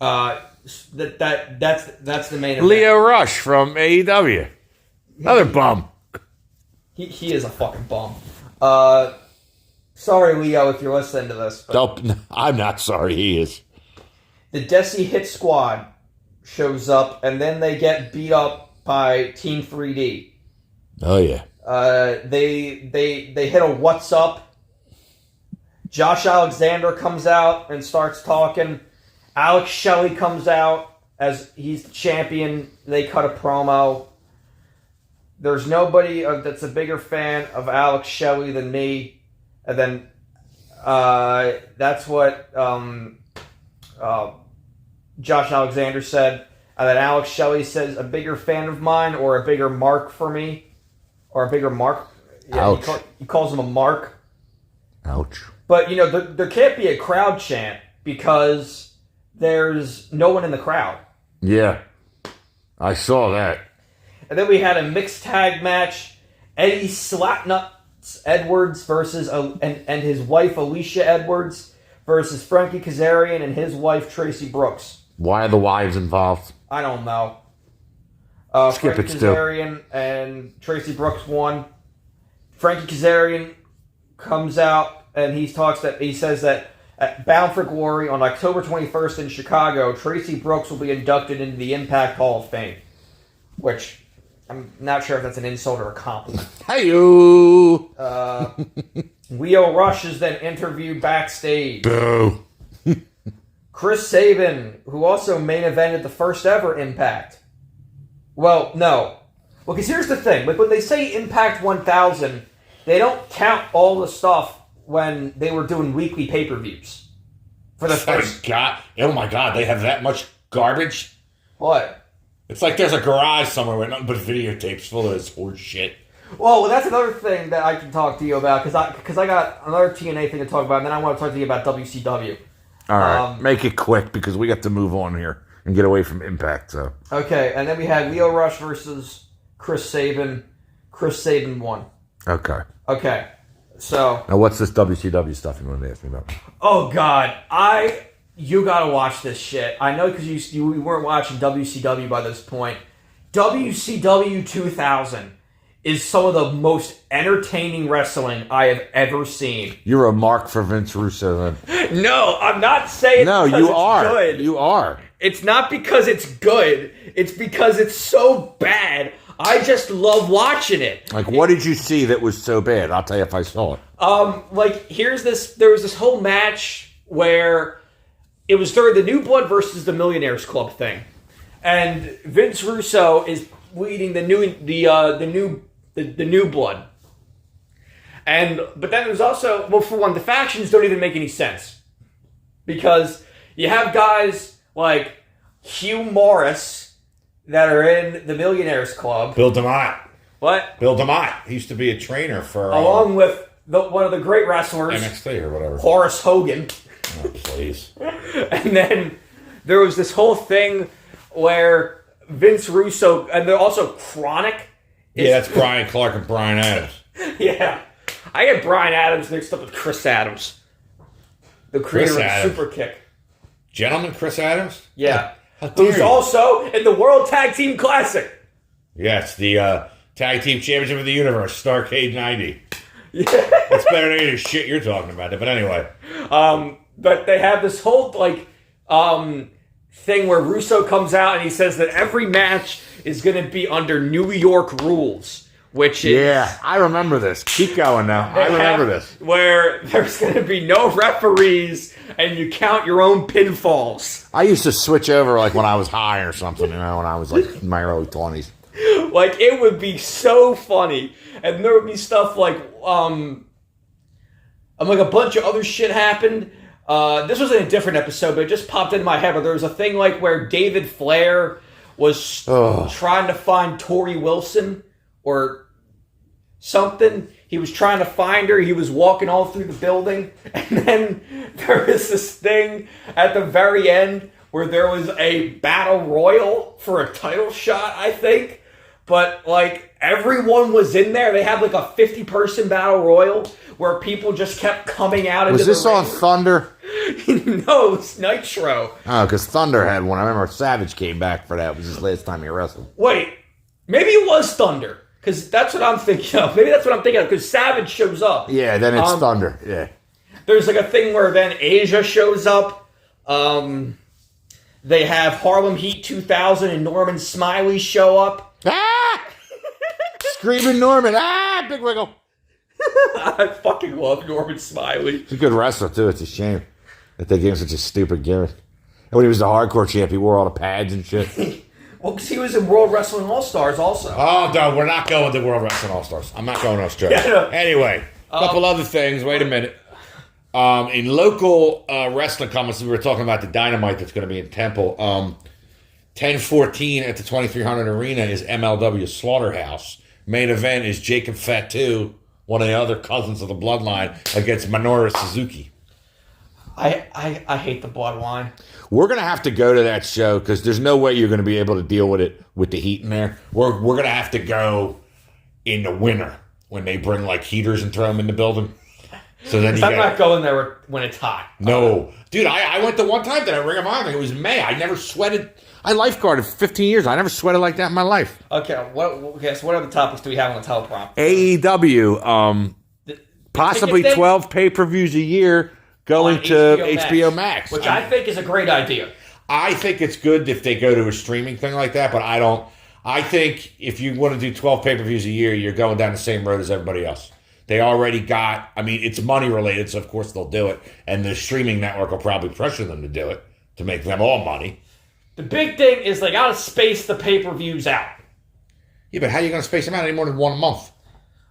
that's the main event. Lio Rush from AEW. Another bum. He is a fucking bum. Sorry, Leo, if you're listening to this. I'm not sorry, he is. The Desi Hit Squad shows up, and then they get beat up by Team 3D. Oh, yeah. They hit a what's up. Josh Alexander comes out and starts talking. Alex Shelley comes out as he's the champion. They cut a promo. There's nobody that's a bigger fan of Alex Shelley than me. And then that's what Josh Alexander said. And then Alex Shelley says, a bigger fan of mine or a bigger mark for me? Or a bigger mark? Yeah, ouch. He calls him a mark. Ouch. But, there can't be a crowd chant because there's no one in the crowd. Yeah. I saw that. And then we had a mixed tag match. Eddie Slapnuts Edwards versus and his wife Alicia Edwards versus Frankie Kazarian and his wife Tracy Brooks. Why are the wives involved? I don't know. Skip Frankie it still. Kazarian and Tracy Brooks won. Frankie Kazarian comes out and he says that at Bound for Glory on October 21st in Chicago, Tracy Brooks will be inducted into the Impact Hall of Fame. Which, I'm not sure if that's an insult or a compliment. Hey-o! Lio Rush is then interviewed backstage. Boo. Chris Sabin, who also main evented the first ever Impact. Well, no. Well, because here's the thing. Like, when they say Impact 1000, they don't count all the stuff when they were doing weekly pay-per-views. For the first... Oh my God, they have that much garbage? What? It's like there's a garage somewhere with nothing but videotapes full of this horse shit. Well, that's another thing that I can talk to you about, because I got another TNA thing to talk about, and then I want to talk to you about WCW. All right, make it quick, because we got to move on here and get away from Impact. So Okay, and then we had Lio Rush versus Chris Sabin. Chris Sabin won. Okay, so... Now, what's this WCW stuff you wanted to ask me about? Oh, God, you gotta watch this shit. I know because you weren't watching WCW by this point. WCW 2000 is some of the most entertaining wrestling I have ever seen. You're a mark for Vince Russo, then. No, I'm not saying no, because you it's are. good. You are. It's not because it's good. It's because it's so bad. I just love watching it. Like, what did you see that was so bad? I'll tell you if I saw it. There was this whole match where it was during the New Blood versus the Millionaires Club thing, and Vince Russo is leading the New Blood, but then there's also, well, for one, the factions don't even make any sense because you have guys like Hugh Morris that are in the Millionaires Club. Bill DeMott. What? Bill DeMott. He used to be a trainer for... along with one of the great wrestlers. NXT or whatever. Horace Hogan. Oh, please. And then there was this whole thing where Vince Russo... And they're also Chronic. Yeah, that's Brian Clark and Brian Adams. Yeah. I get Brian Adams mixed up with Chris Adams. The creator of Super Kick. Gentleman Chris Adams? Yeah. Who's also in the World Tag Team Classic. Yes, the Tag Team Championship of the Universe, Starrcade 90. Yeah. That's better than any of the shit you're talking about. But anyway. But they have this whole, thing where Russo comes out and he says that every match is going to be under New York rules, which is... Yeah, I remember this. Keep going now. I remember this. Where there's going to be no referees and you count your own pinfalls. I used to switch over like when I was high or something, when I was like in my early 20s. Like, it would be so funny. And there would be stuff like, like a bunch of other shit happened. This was in a different episode, but it just popped into my head. But there was a thing like where David Flair was trying to find Tori Wilson or something. He was trying to find her. He was walking all through the building. And then there was this thing at the very end where there was a battle royal for a title shot, I think. But, like, everyone was in there. They had, like, a 50-person battle royal where people just kept coming out into the ring. Was this on Thunder? No, it's Nitro. Oh, because Thunder had one. I remember Savage came back for that. It was his last time he wrestled. Wait, maybe it was Thunder. Because that's what I'm thinking of. Maybe that's what I'm thinking of. Because Savage shows up. Yeah, then it's Thunder. Yeah. There's, like, a thing where then Asia shows up. They have Harlem Heat 2000 and Norman Smiley show up. Ah! Screaming Norman. Ah! Big Wiggle. I fucking love Norman Smiley. He's a good wrestler, too. It's a shame that they gave him such a stupid gimmick. And when he was the hardcore champ, he wore all the pads and shit. Well, because he was in World Wrestling All-Stars also. Oh, no, we're not going to World Wrestling All-Stars. I'm not going to Australia. Yeah, no. Anyway, a couple other things. Wait a minute. In local wrestling comments, we were talking about the Dynamite that's going to be in Temple. 10-14 at the 2300 Arena is MLW Slaughterhouse. Main event is Jacob Fatu, one of the other cousins of the Bloodline, against Minoru Suzuki. I hate the Bloodline. We're going to have to go to that show because there's no way you're going to be able to deal with it with the heat in there. We're going to have to go in the winter when they bring like heaters and throw them in the building. So then I'm not going there when it's hot. No. Dude, I went the one time that I Ring of Honor. It was May. I never sweated. I lifeguarded for 15 years. I never sweated like that in my life. Okay, so what other topics do we have on the teleprompt? AEW. Possibly 12 pay-per-views a year going to HBO Max. Which I think is a great idea. I think it's good if they go to a streaming thing like that, but I don't. I think if you want to do 12 pay-per-views a year, you're going down the same road as everybody else. They already got, it's money related, so of course they'll do it. And the streaming network will probably pressure them to do it to make them all money. The big thing is they got to space the pay-per-views out. Yeah, but how are you going to space them out any more than 1 month?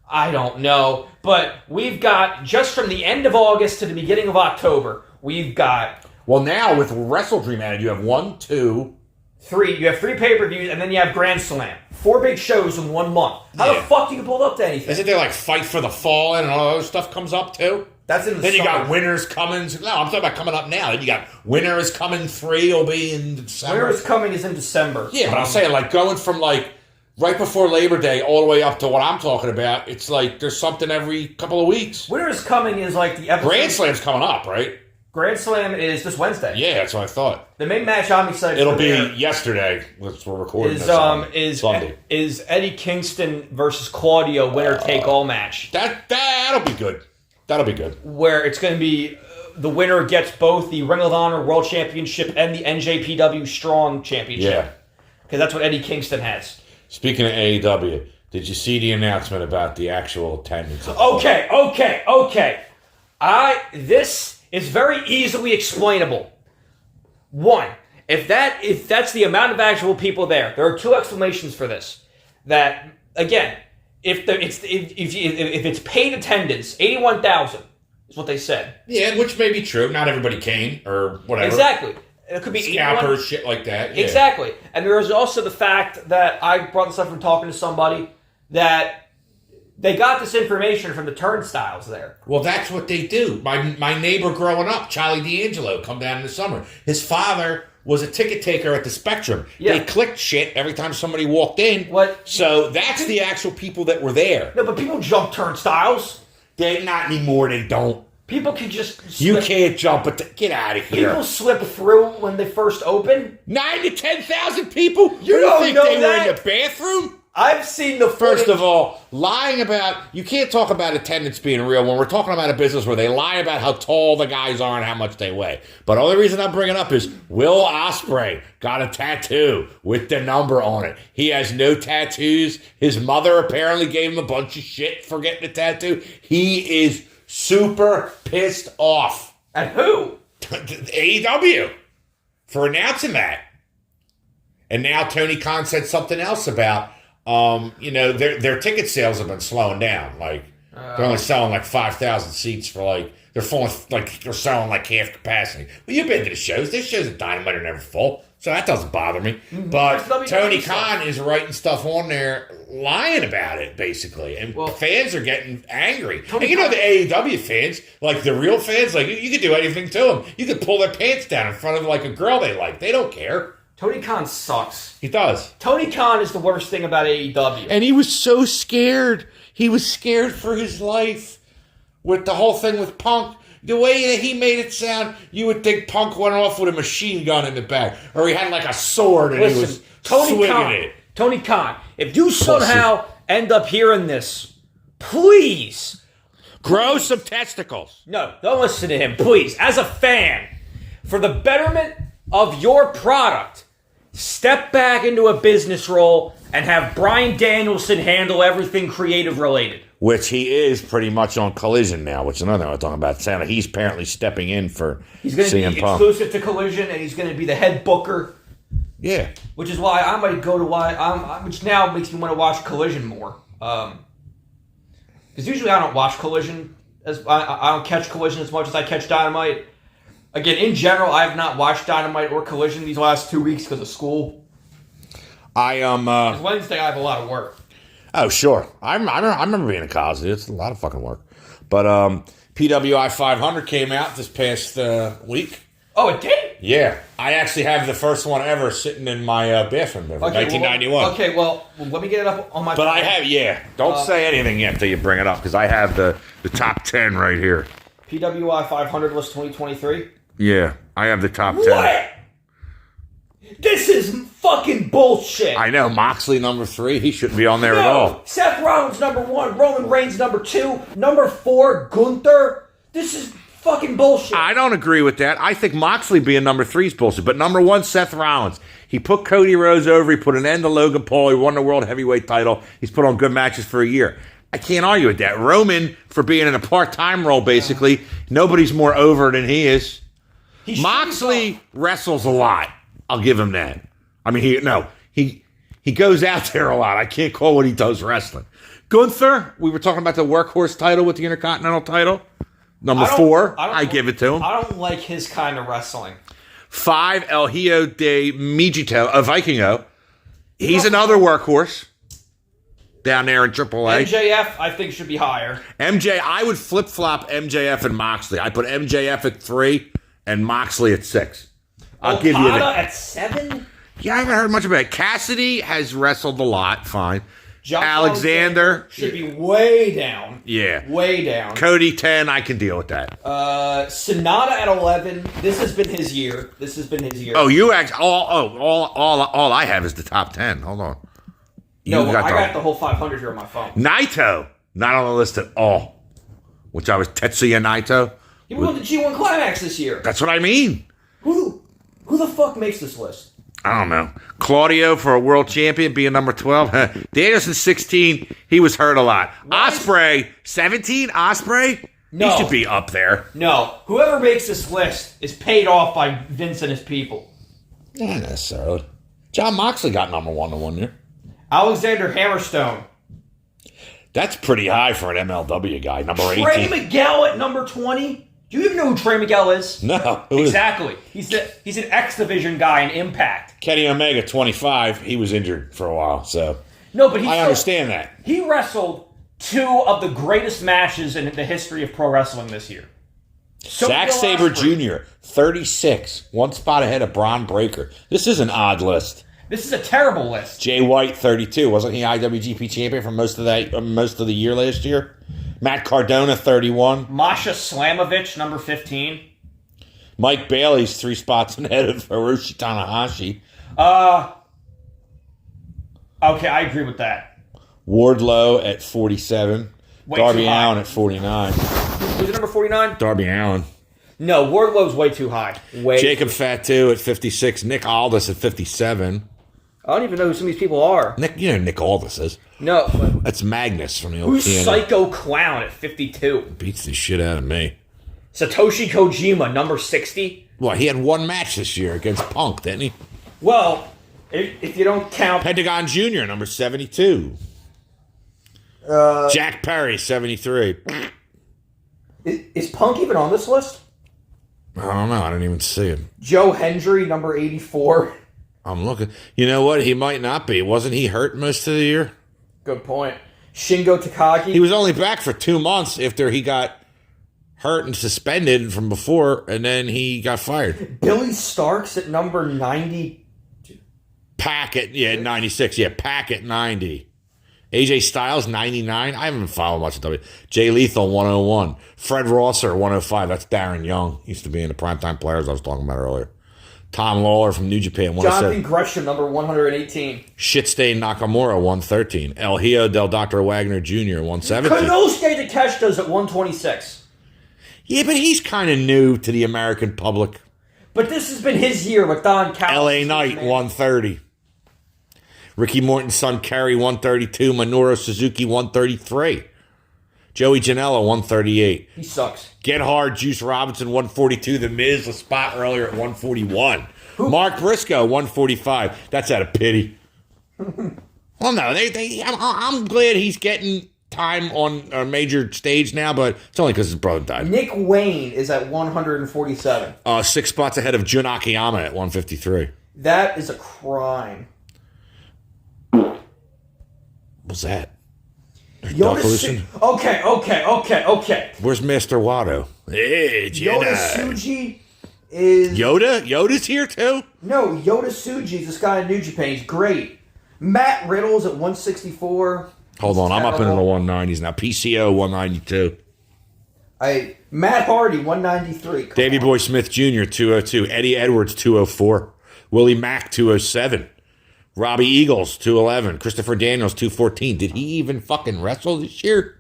I don't know. But we've got, just from the end of August to the beginning of October, we've got... Well, now with Wrestle Dream added, you have 1, 2... 3. You have 3 pay-per-views, and then you have Grand Slam. 4 big shows in 1 month. How the fuck do you pull up to anything? Isn't there like Fight for the Fallen and all that other stuff comes up too? That's in the Then summer. you got Winners Coming. No, I'm talking about coming up now. Then you got Winter is Coming 3 will be in December. Winter is Coming is in December. Yeah, but I'm saying like going from like right before Labor Day all the way up to what I'm talking about, it's like there's something every couple of weeks. Winter is Coming is like the episode. Grand Slam's coming up, right? Grand Slam is this Wednesday. Yeah, that's what I thought. The main match I'm excited for. It'll be yesterday, which we're recording Sunday. Is Eddie Kingston versus Claudio winner take all match. That'll be good. That'll be good. Where it's going to be the winner gets both the Ring of Honor World Championship and the NJPW Strong Championship. Yeah. Because that's what Eddie Kingston has. Speaking of AEW, did you see the announcement about the actual attendance? Okay. This is very easily explainable. 1, if that's the amount of actual people there are 2 explanations for this. That again, if it's paid attendance, 81,000 is what they said. Yeah, which may be true. Not everybody came or whatever. Exactly. It could be scalpers, shit like that. Yeah. Exactly. And there is also the fact that I brought this up from talking to somebody that they got this information from the turnstiles there. Well, that's what they do. My neighbor growing up, Charlie D'Angelo, come down in the summer. His father was a ticket taker at the Spectrum. Yeah. They clicked shit every time somebody walked in. What? So that's the actual people that were there. No, but people jump turnstiles. They not anymore. They don't. People can just slip. You can't jump, but get out of here. People slip through when they first open. 9,000 to 10,000 people? You don't think know they that? were in the bathroom? I've seen the footage. First of all, lying about... You can't talk about attendance being real when we're talking about a business where they lie about how tall the guys are and how much they weigh. But the only reason I'm bringing it up is Will Ospreay got a tattoo with the number on it. He has no tattoos. His mother apparently gave him a bunch of shit for getting a tattoo. He is super pissed off. At who? AEW. For announcing that. And now Tony Khan said something else about... their ticket sales have been slowing down. Like they're only selling like 5,000 seats for they're selling like half capacity. Well, you've been to the shows. Their shows at Dynamite are never full, so that doesn't bother me. But Tony Khan is writing stuff on there, lying about it basically, and fans are getting angry. And the AEW fans, like the real fans, like you could do anything to them. You could pull their pants down in front of like a girl they like. They don't care. Tony Khan sucks. He does. Tony Khan is the worst thing about AEW. And he was so scared. He was scared for his life with the whole thing with Punk. The way that he made it sound, you would think Punk went off with a machine gun in the back. Or he had like a sword and he was swinging it. Tony Khan, if you somehow end up hearing this, please. Grow some testicles. No, don't listen to him, please. As a fan, for the betterment of your product, step back into a business role and have Bryan Danielson handle everything creative related. Which he is pretty much on Collision now, which is another thing I'm talking about. Santa, he's apparently stepping in for He's going to be Punk. Exclusive to Collision, and he's going to be the head booker. Yeah. Which is why I might go to which now makes me want to watch Collision more. Because usually I don't watch Collision, I don't catch Collision as much as I catch Dynamite. Again, in general, I have not watched Dynamite or Collision these last 2 weeks because of school. Because Wednesday I have a lot of work. Oh, sure. I remember being in college. It's a lot of fucking work. But PWI 500 came out this past week. Oh, it did? Yeah. I actually have the first one ever sitting in my bathroom there, 1991. Well, let me get it up on my... But I have, Don't say anything yet till you bring it up, because I have the top 10 right here. PWI 500 list 2023? Yeah, I have the top 10. What? This is fucking bullshit. I know. Moxley number 3. He shouldn't be on there at all. Seth Rollins number 1. Roman Reigns number 2. Number 4, Gunther. This is fucking bullshit. I don't agree with that. I think Moxley being number 3 is bullshit. But number 1, Seth Rollins. He put Cody Rhodes over. He put an end to Logan Paul. He won the World Heavyweight title. He's put on good matches for a year. I can't argue with that. Roman, for being in a part-time role, basically, nobody's more over than he is. Moxley wrestles a lot. I'll give him that. I mean, he goes out there a lot. I can't call what he does wrestling. Gunther, we were talking about the workhorse title with the Intercontinental title. Number 4, I give it to him. I don't like his kind of wrestling. 5, El Hijo de Mijito, a Vikingo. He's another workhorse down there in AAA. MJF, I think, should be higher. I would flip-flop MJF and Moxley. I put MJF at 3 and Moxley at 6. I'll give you that. At 7? Yeah, I haven't heard much about it. Cassidy has wrestled a lot. Fine. John Alexander should be way down. Yeah. Way down. Cody 10, I can deal with that. Sonata at 11. This has been his year. Oh, you actually... All I have is the top 10. Hold on. I got the whole 500 here on my phone. Naito, not on the list at all. Which I was Tetsuya Naito. He won the G1 Climax this year. That's what I mean. Who the fuck makes this list? I don't know. Claudio for a world champion being number 12. Danielson 16. He was hurt a lot. Ospreay 17. Ospreay. No. He should be up there. No. Whoever makes this list is paid off by Vince and his people. Not necessarily. John Moxley got number 1 the 1 year. Alexander Hammerstone. That's pretty high for an MLW guy. Number 18. Trey Miguel at number 20. Do you even know who Trey Miguel is? No. Exactly. He's an X Division guy in Impact. Kenny Omega, 25. He was injured for a while, so... No, but I understand that. He wrestled 2 of the greatest matches in the history of pro wrestling this year. Zack Sabre Jr., 36. 1 spot ahead of Bron Breakker. This is an odd list. This is a terrible list. Jay White, 32. Wasn't he IWGP champion for most of the year last year? Matt Cardona, 31. Masha Slamovich, number 15. Mike Bailey's 3 spots ahead of Hiroshi Tanahashi. Okay, I agree with that. Wardlow at 47. Darby Allin at 49. Who's at number 49? Darby Allin. No, Wardlow's way too high. Jacob Fatu at 56. Nick Aldis at 57. I don't even know who some of these people are. You know who Nick Aldis is. No. That's Magnus from the old Who's TNA. Psycho Clown at 52? Beats the shit out of me. Satoshi Kojima, number 60? Well, he had one match this year against Punk, didn't he? Well, if you don't count... Pentagon Jr., number 72. Jack Perry, 73. Is Punk even on this list? I don't know. I didn't even see him. Joe Hendry, number 84. I'm looking. You know what? He might not be. Wasn't he hurt most of the year? Good point. Shingo Takagi. He was only back for 2 months after he got hurt and suspended from before, and then he got fired. Billy Starks at number 90. Pack at 96. Yeah, Pack at 90. AJ Styles, 99. I haven't been following much of W. Jay Lethal, 101. Fred Rosser, 105. That's Darren Young. Used to be in the Primetime Players I was talking about earlier. Tom Lawler from New Japan, 107. Jonathan Gresham, number 118. Shitstain Nakamura, 113. El Hijo del Dr. Wagner Jr., 117. Konosuke Takeshita's at 126. Yeah, but he's kind of new to the American public. But this has been his year with Don Callis. LA Knight, 130. Ricky Morton's son, Kerry, 132. Minoru Suzuki, 133. Joey Janela, 138. He sucks. Get Hard, Juice Robinson, 142. The Miz, a spot earlier at 141. Mark Briscoe, 145. That's out of pity. Well, no, I'm glad he's getting time on a major stage now, but it's only because his brother died. Nick Wayne is at 147. 6 spots ahead of Jun Akiyama at 153. That is a crime. What's that? Okay. Where's Master Watto? Hey, Yoda Tsuji is... Yoda? Yoda's here too? No, Yoda Tsuji is this guy in New Japan. He's great. Matt Riddle's at 164. Hold on, I'm up into the 190s now. PCO, 192. Matt Hardy, 193. Davey Boy Smith Jr., 202. Eddie Edwards, 204. Willie Mack, 207. Robbie Eagles, 211. Christopher Daniels, 214. Did he even fucking wrestle this year?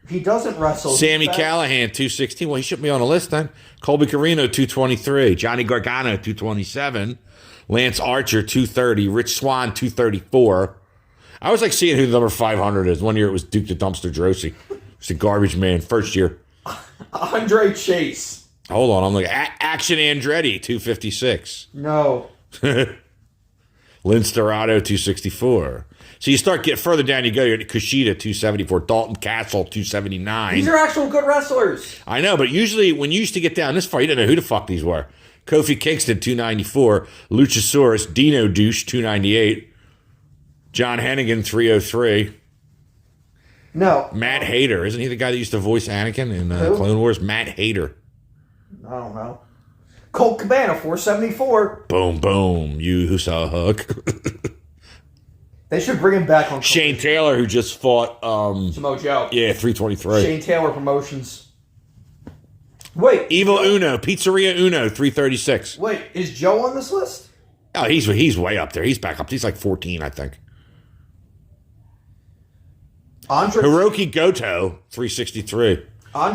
He doesn't wrestle. Sammy Callahan, 216. Well, he shouldn't be on the list then. Colby Carino, 223. Johnny Gargano, 227. Lance Archer, 230. Rich Swann, 234. I was like seeing who the number 500 is. One year it was Duke the Dumpster Drosy. Just a garbage man. First year. Andre Chase. Hold on. I'm like, Action Andretti, 256. No. Lynn Storado, 264. So you start getting further down, you go, you're at Kushida, 274. Dalton Castle, 279. These are actual good wrestlers. I know, but usually when you used to get down this far, you didn't know who the fuck these were. Kofi Kingston, 294. Luchasaurus, Dino Douche, 298. John Hennigan, 303. No. Matt Hader. Isn't he the guy that used to voice Anakin in Clone Wars? Matt Hader. I don't know. Colt Cabana, 474. Boom, boom. You who saw Hook. They should bring him back on Shane Taylor, who just fought... Samoa Joe. Yeah, 323. Shane Taylor Promotions. Wait. Evil Uno. Pizzeria Uno, 336. Wait, is Joe on this list? Oh, he's way up there. He's back up. He's like 14, I think. Hiroki Goto, 363.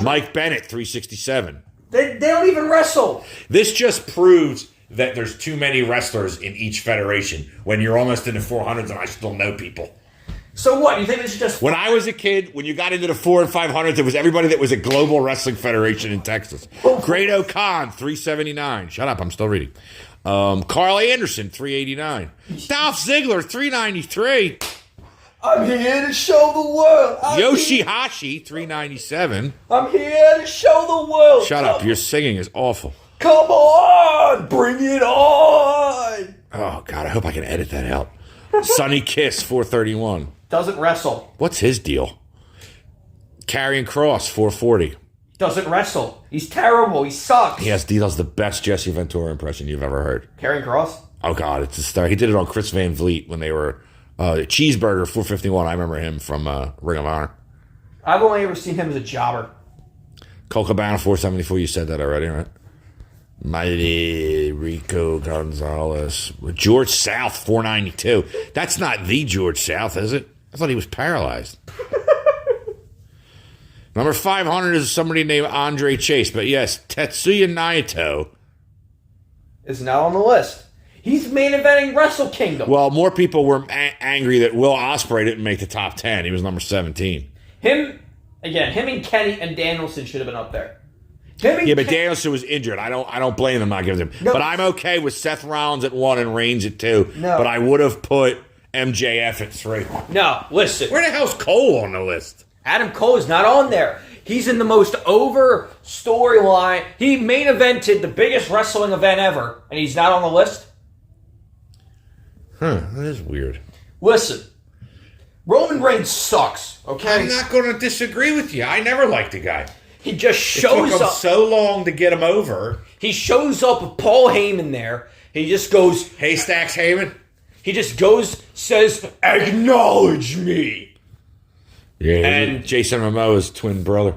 Mike Bennett, 367. They don't even wrestle. This just proves that there's too many wrestlers in each federation when you're almost in the 400s and I still know people. So what? You think this is just... When I was a kid, when you got into the 400s and 500s, it was everybody that was a global wrestling federation in Texas. Great O'Con, 379. Shut up, I'm still reading. Carl Anderson, 389. Dolph Ziggler, 393. I'm here to show the world. Yoshihashi, 397. I'm here to show the world. Shut up, your singing is awful. Come on, bring it on. Oh, God, I hope I can edit that out. Sonny Kiss, 431. Doesn't wrestle. What's his deal? Karrion Kross, 440. Doesn't wrestle. He's terrible. He sucks. He does the best Jesse Ventura impression you've ever heard. Karrion Kross? Oh, God, it's a star. He did it on Chris Van Vliet when they were... Cheeseburger, 451. I remember him from Ring of Honor. I've only ever seen him as a jobber. Colt Cabana, 474. You said that already, right? Mighty Rico Gonzalez. George South, 492. That's not the George South, is it? I thought he was paralyzed. Number 500 is somebody named Andre Chase. But yes, Tetsuya Naito is now on the list. He's main eventing Wrestle Kingdom. Well, more people were angry that Will Ospreay didn't make the top 10. He was number 17. Him and Kenny and Danielson should have been up there. But Danielson was injured. I don't blame them not giving him. No, but I'm okay with Seth Rollins at 1 and Reigns at 2. No. But I would have put MJF at 3. No, listen. Where the hell's Cole on the list? Adam Cole is not on there. He's in the most over storyline. He main evented the biggest wrestling event ever, and he's not on the list? That is weird. Listen, Roman Reigns sucks, okay? I'm not going to disagree with you. I never liked the guy. He just shows up. It took him so long to get him over. He shows up with Paul Heyman there. He just goes... Haystacks Heyman? He just goes, says, acknowledge me. Yeah, and Jason Momoa's twin brother.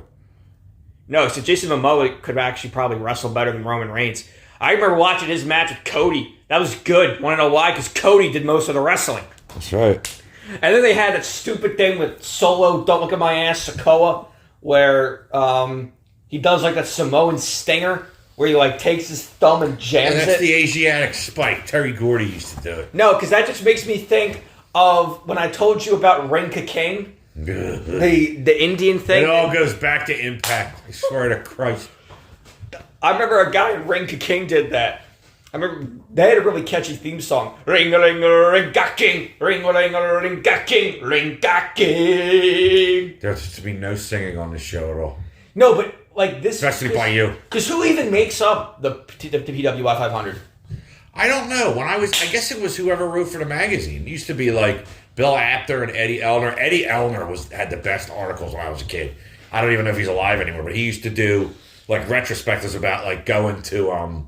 No, so Jason Momoa could actually probably wrestle better than Roman Reigns. I remember watching his match with Cody. That was good. Want to know why? Because Cody did most of the wrestling. That's right. And then they had that stupid thing with Solo, Don't Look at My Ass, Sikoa, where he does like that Samoan stinger, where he like takes his thumb and jams it. That's the Asiatic spike. Terry Gordy used to do it. No, because that just makes me think of when I told you about Rinka King. the Indian thing. It all goes back to Impact. I swear to Christ. I remember a guy in Rinka King did that. I remember they had a really catchy theme song. Ring-a-ling-a-ring-ga-king, ring-a-ling-a-ring-ga-king, ring-ga-king. There's to be no singing on this show at all. No, but like this... Especially by you. Because who even makes up the PWI 500? I don't know. I guess it was whoever wrote for the magazine. It used to be like Bill Apter and Eddie Elner. Eddie Elner had the best articles when I was a kid. I don't even know if he's alive anymore, but he used to do like retrospectives about like going to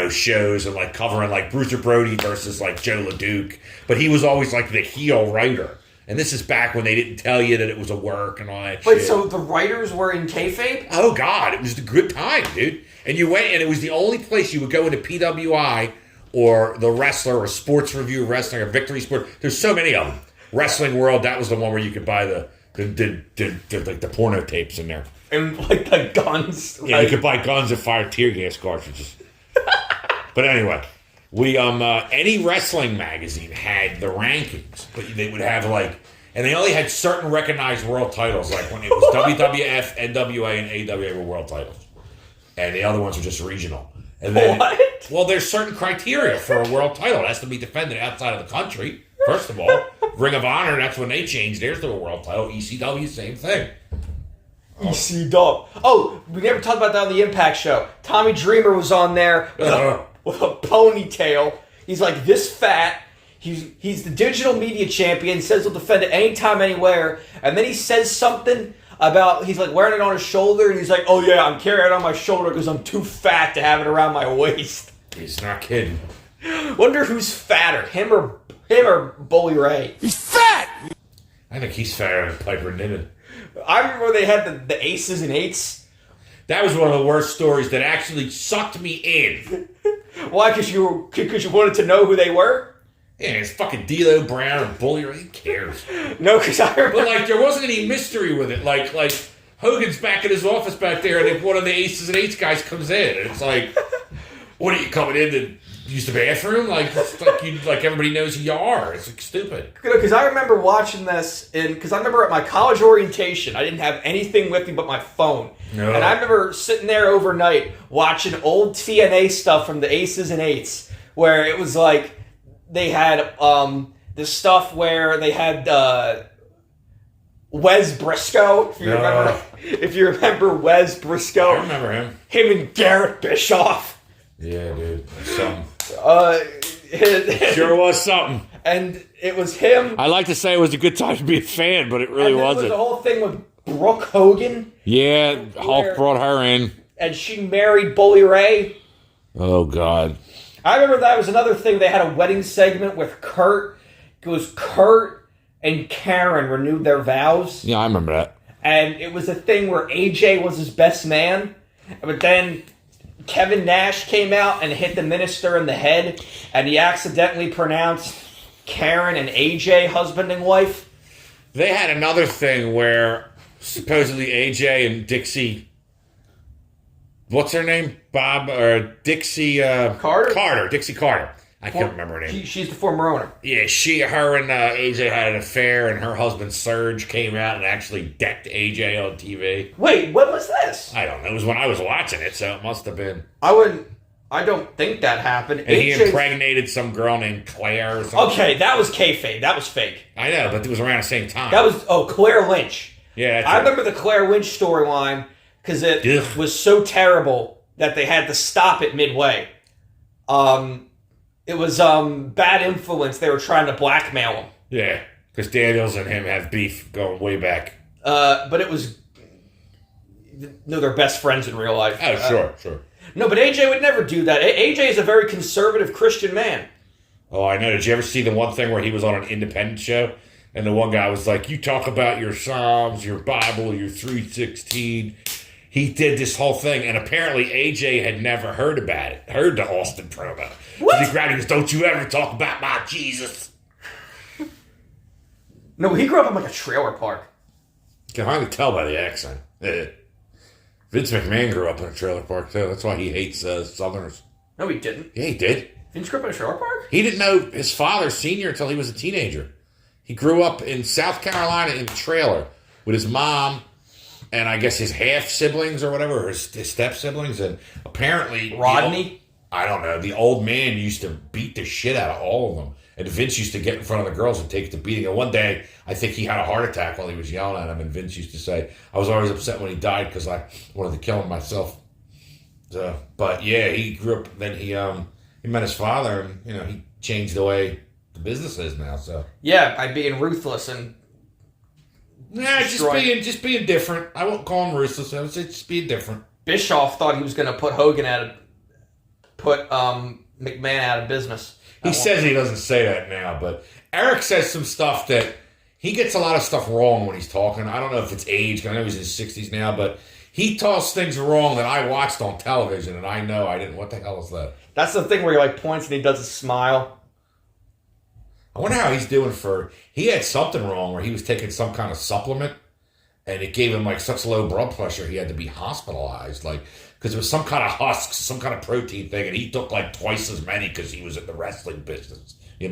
shows and like covering like Bruiser Brody versus like Joe LeDuc. But he was always like the heel writer. And this is back when they didn't tell you that it was a work and all that shit. Wait, so the writers were in kayfabe? Oh, God. It was a good time, dude. And you went, and it was the only place you would go into PWI or The Wrestler or Sports Review Wrestling or Victory Sport. There's so many of them. Wrestling World, that was the one where you could buy the porno tapes in there. And like the guns. Yeah, you could buy guns and fire tear gas cartridges. But anyway, we any wrestling magazine had the rankings, but they would have like, and they only had certain recognized world titles, like when it was WWF, NWA, and AWA were world titles, and the other ones were just regional. And then, what? Well, there's certain criteria for a world title. It has to be defended outside of the country. First of all, Ring of Honor, that's when they changed theirs to a world title. ECW, same thing. ECW. Oh, we never talked about that on the Impact show. Tommy Dreamer was on there with a ponytail. He's like this fat. He's the digital media champion. Says he'll defend it anytime, anywhere. And then he says something about he's like wearing it on his shoulder, and he's like, "Oh yeah, I'm carrying it on my shoulder because I'm too fat to have it around my waist." He's not kidding. Wonder who's fatter, him or Bully Ray? He's fat. I think he's fatter than Piper Niven. I remember they had the aces and eights. That was one of the worst stories that actually sucked me in. Why? Because you wanted to know who they were? Yeah, it's fucking D'Lo Brown and Bully Ray. Who cares? No, because I remember. But like, there wasn't any mystery with it. Like Hogan's back in his office back there, and if one of the aces and eights guys comes in, and it's like, what are you coming in to use the bathroom? Like everybody knows who you are. It's like stupid. Because I remember watching this, because I remember at my college orientation, I didn't have anything with me but my phone. No. And I remember sitting there overnight watching old TNA stuff from the Aces and Eights, where it was like they had this stuff where they had Wes Briscoe. If you remember Wes Briscoe, I remember him. Him and Garrett Bischoff. Yeah, dude, something. Sure was something. And it was him. I like to say it was a good time to be a fan, but it really wasn't. There was the whole thing with Brooke Hogan. Yeah, Hulk brought her in. And she married Bully Ray. Oh, God. I remember that was another thing. They had a wedding segment with Kurt. It was Kurt and Karen renewed their vows. Yeah, I remember that. And it was a thing where AJ was his best man. But then Kevin Nash came out and hit the minister in the head, and he accidentally pronounced Karen and AJ husband and wife. They had another thing where supposedly AJ and Dixie, what's her name? Bob or Dixie Carter? Dixie Carter. I can't remember her name. She's the former owner. Yeah, her and AJ had an affair, and her husband Serge came out and actually decked AJ on TV. Wait, when was this? I don't know. It was when I was watching it, so it must have been. I don't think that happened. And he impregnated some girl named Claire or something. Okay, that was kayfabe. That was fake. I know, but it was around the same time. That was, Claire Lynch. Yeah, I remember the Claire Lynch storyline because it was so terrible that they had to stop it midway. It was bad influence. They were trying to blackmail him. Yeah, because Daniels and him have beef going way back. But it was... No, they're best friends in real life. Oh, sure. No, but AJ would never do that. AJ is a very conservative Christian man. Oh, I know. Did you ever see the one thing where he was on an independent show? And the one guy was like, you talk about your Psalms, your Bible, your 316. He did this whole thing, and apparently AJ had never heard about it. Heard the Austin promo. What? He grabbed him and goes, don't you ever talk about my Jesus. No, he grew up in like a trailer park. You can hardly tell by the accent. Vince McMahon grew up in a trailer park, too. That's why he hates Southerners. No, he didn't. Yeah, he did. Vince grew up in a trailer park? He didn't know his father, Senior, until he was a teenager. He grew up in South Carolina in a trailer with his mom and I guess his half-siblings or whatever, or his step-siblings, and apparently... Rodney? I don't know. The old man used to beat the shit out of all of them. And Vince used to get in front of the girls and take the beating. And one day, I think he had a heart attack while he was yelling at him. And Vince used to say, I was always upset when he died because I wanted to kill him myself. So, but yeah, he grew up. Then he met his father, and he changed the way the business is now. So yeah, by being ruthless and just being different. I won't call him ruthless. I would say just being different. Bischoff thought he was going to put McMahon out of business. He says he doesn't say that now, but Eric says some stuff that he gets a lot of stuff wrong when he's talking. I don't know if it's age, because I know he's in his 60s now, but he talks things wrong that I watched on television, and I know I didn't. What the hell is that? That's the thing where he points and he does a smile. I wonder how he's doing he had something wrong where he was taking some kind of supplement, and it gave him such low blood pressure he had to be hospitalized, because it was some kind of husks, some kind of protein thing, and he took twice as many because he was in the wrestling business. He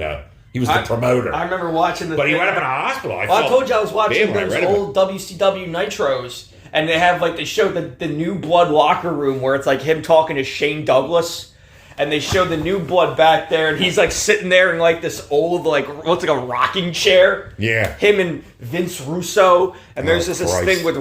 was the promoter. I remember watching but he went up in a hospital. I told you I was watching those old WCW Nitros, and they have they show the New Blood locker room where it's him talking to Shane Douglas. And they show the New Blood back there, and he's sitting there in this old looks like a rocking chair. Yeah. Him and Vince Russo, and there's this thing with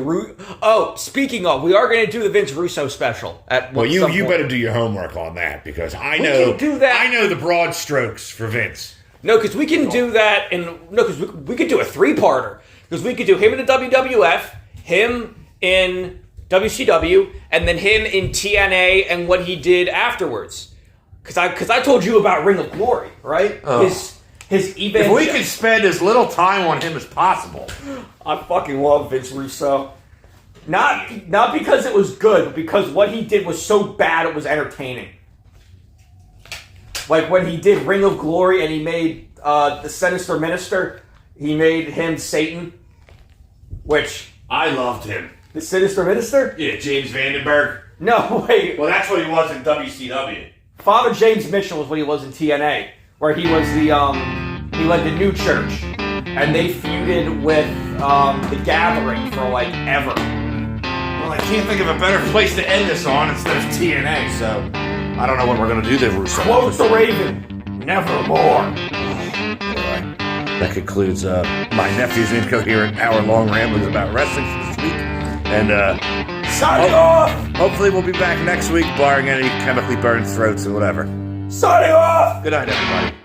speaking of, we are going to do the Vince Russo special at. Well, you better do your homework on that because I know do that. I know the broad strokes for Vince. No, because we can do that because we could do a 3-parter because we could do him in the WWF, him in WCW, and then him in TNA and what he did afterwards. Because I told you about Ring of Glory, right? Oh. His If we could spend as little time on him as possible. I fucking love Vince Russo. Not because it was good, but because what he did was so bad it was entertaining. When he did Ring of Glory and he made the Sinister Minister, he made him Satan, which... I loved him. The Sinister Minister? Yeah, James Vandenberg. No, wait. Well, that's what he was in WCW. Father James Mitchell was what he was in TNA, where he was he led the New Church, and they feuded with the Gathering for ever. Well, I can't think of a better place to end this on instead of TNA, so I don't know what we're gonna do there, Russo. Quote the Raven, nevermore. Anyway, that concludes my nephew's incoherent hour-long ramblings about wrestling for this week, and signing off! Hopefully we'll be back next week, barring any chemically burned throats or whatever. Signing off! Good night, everybody.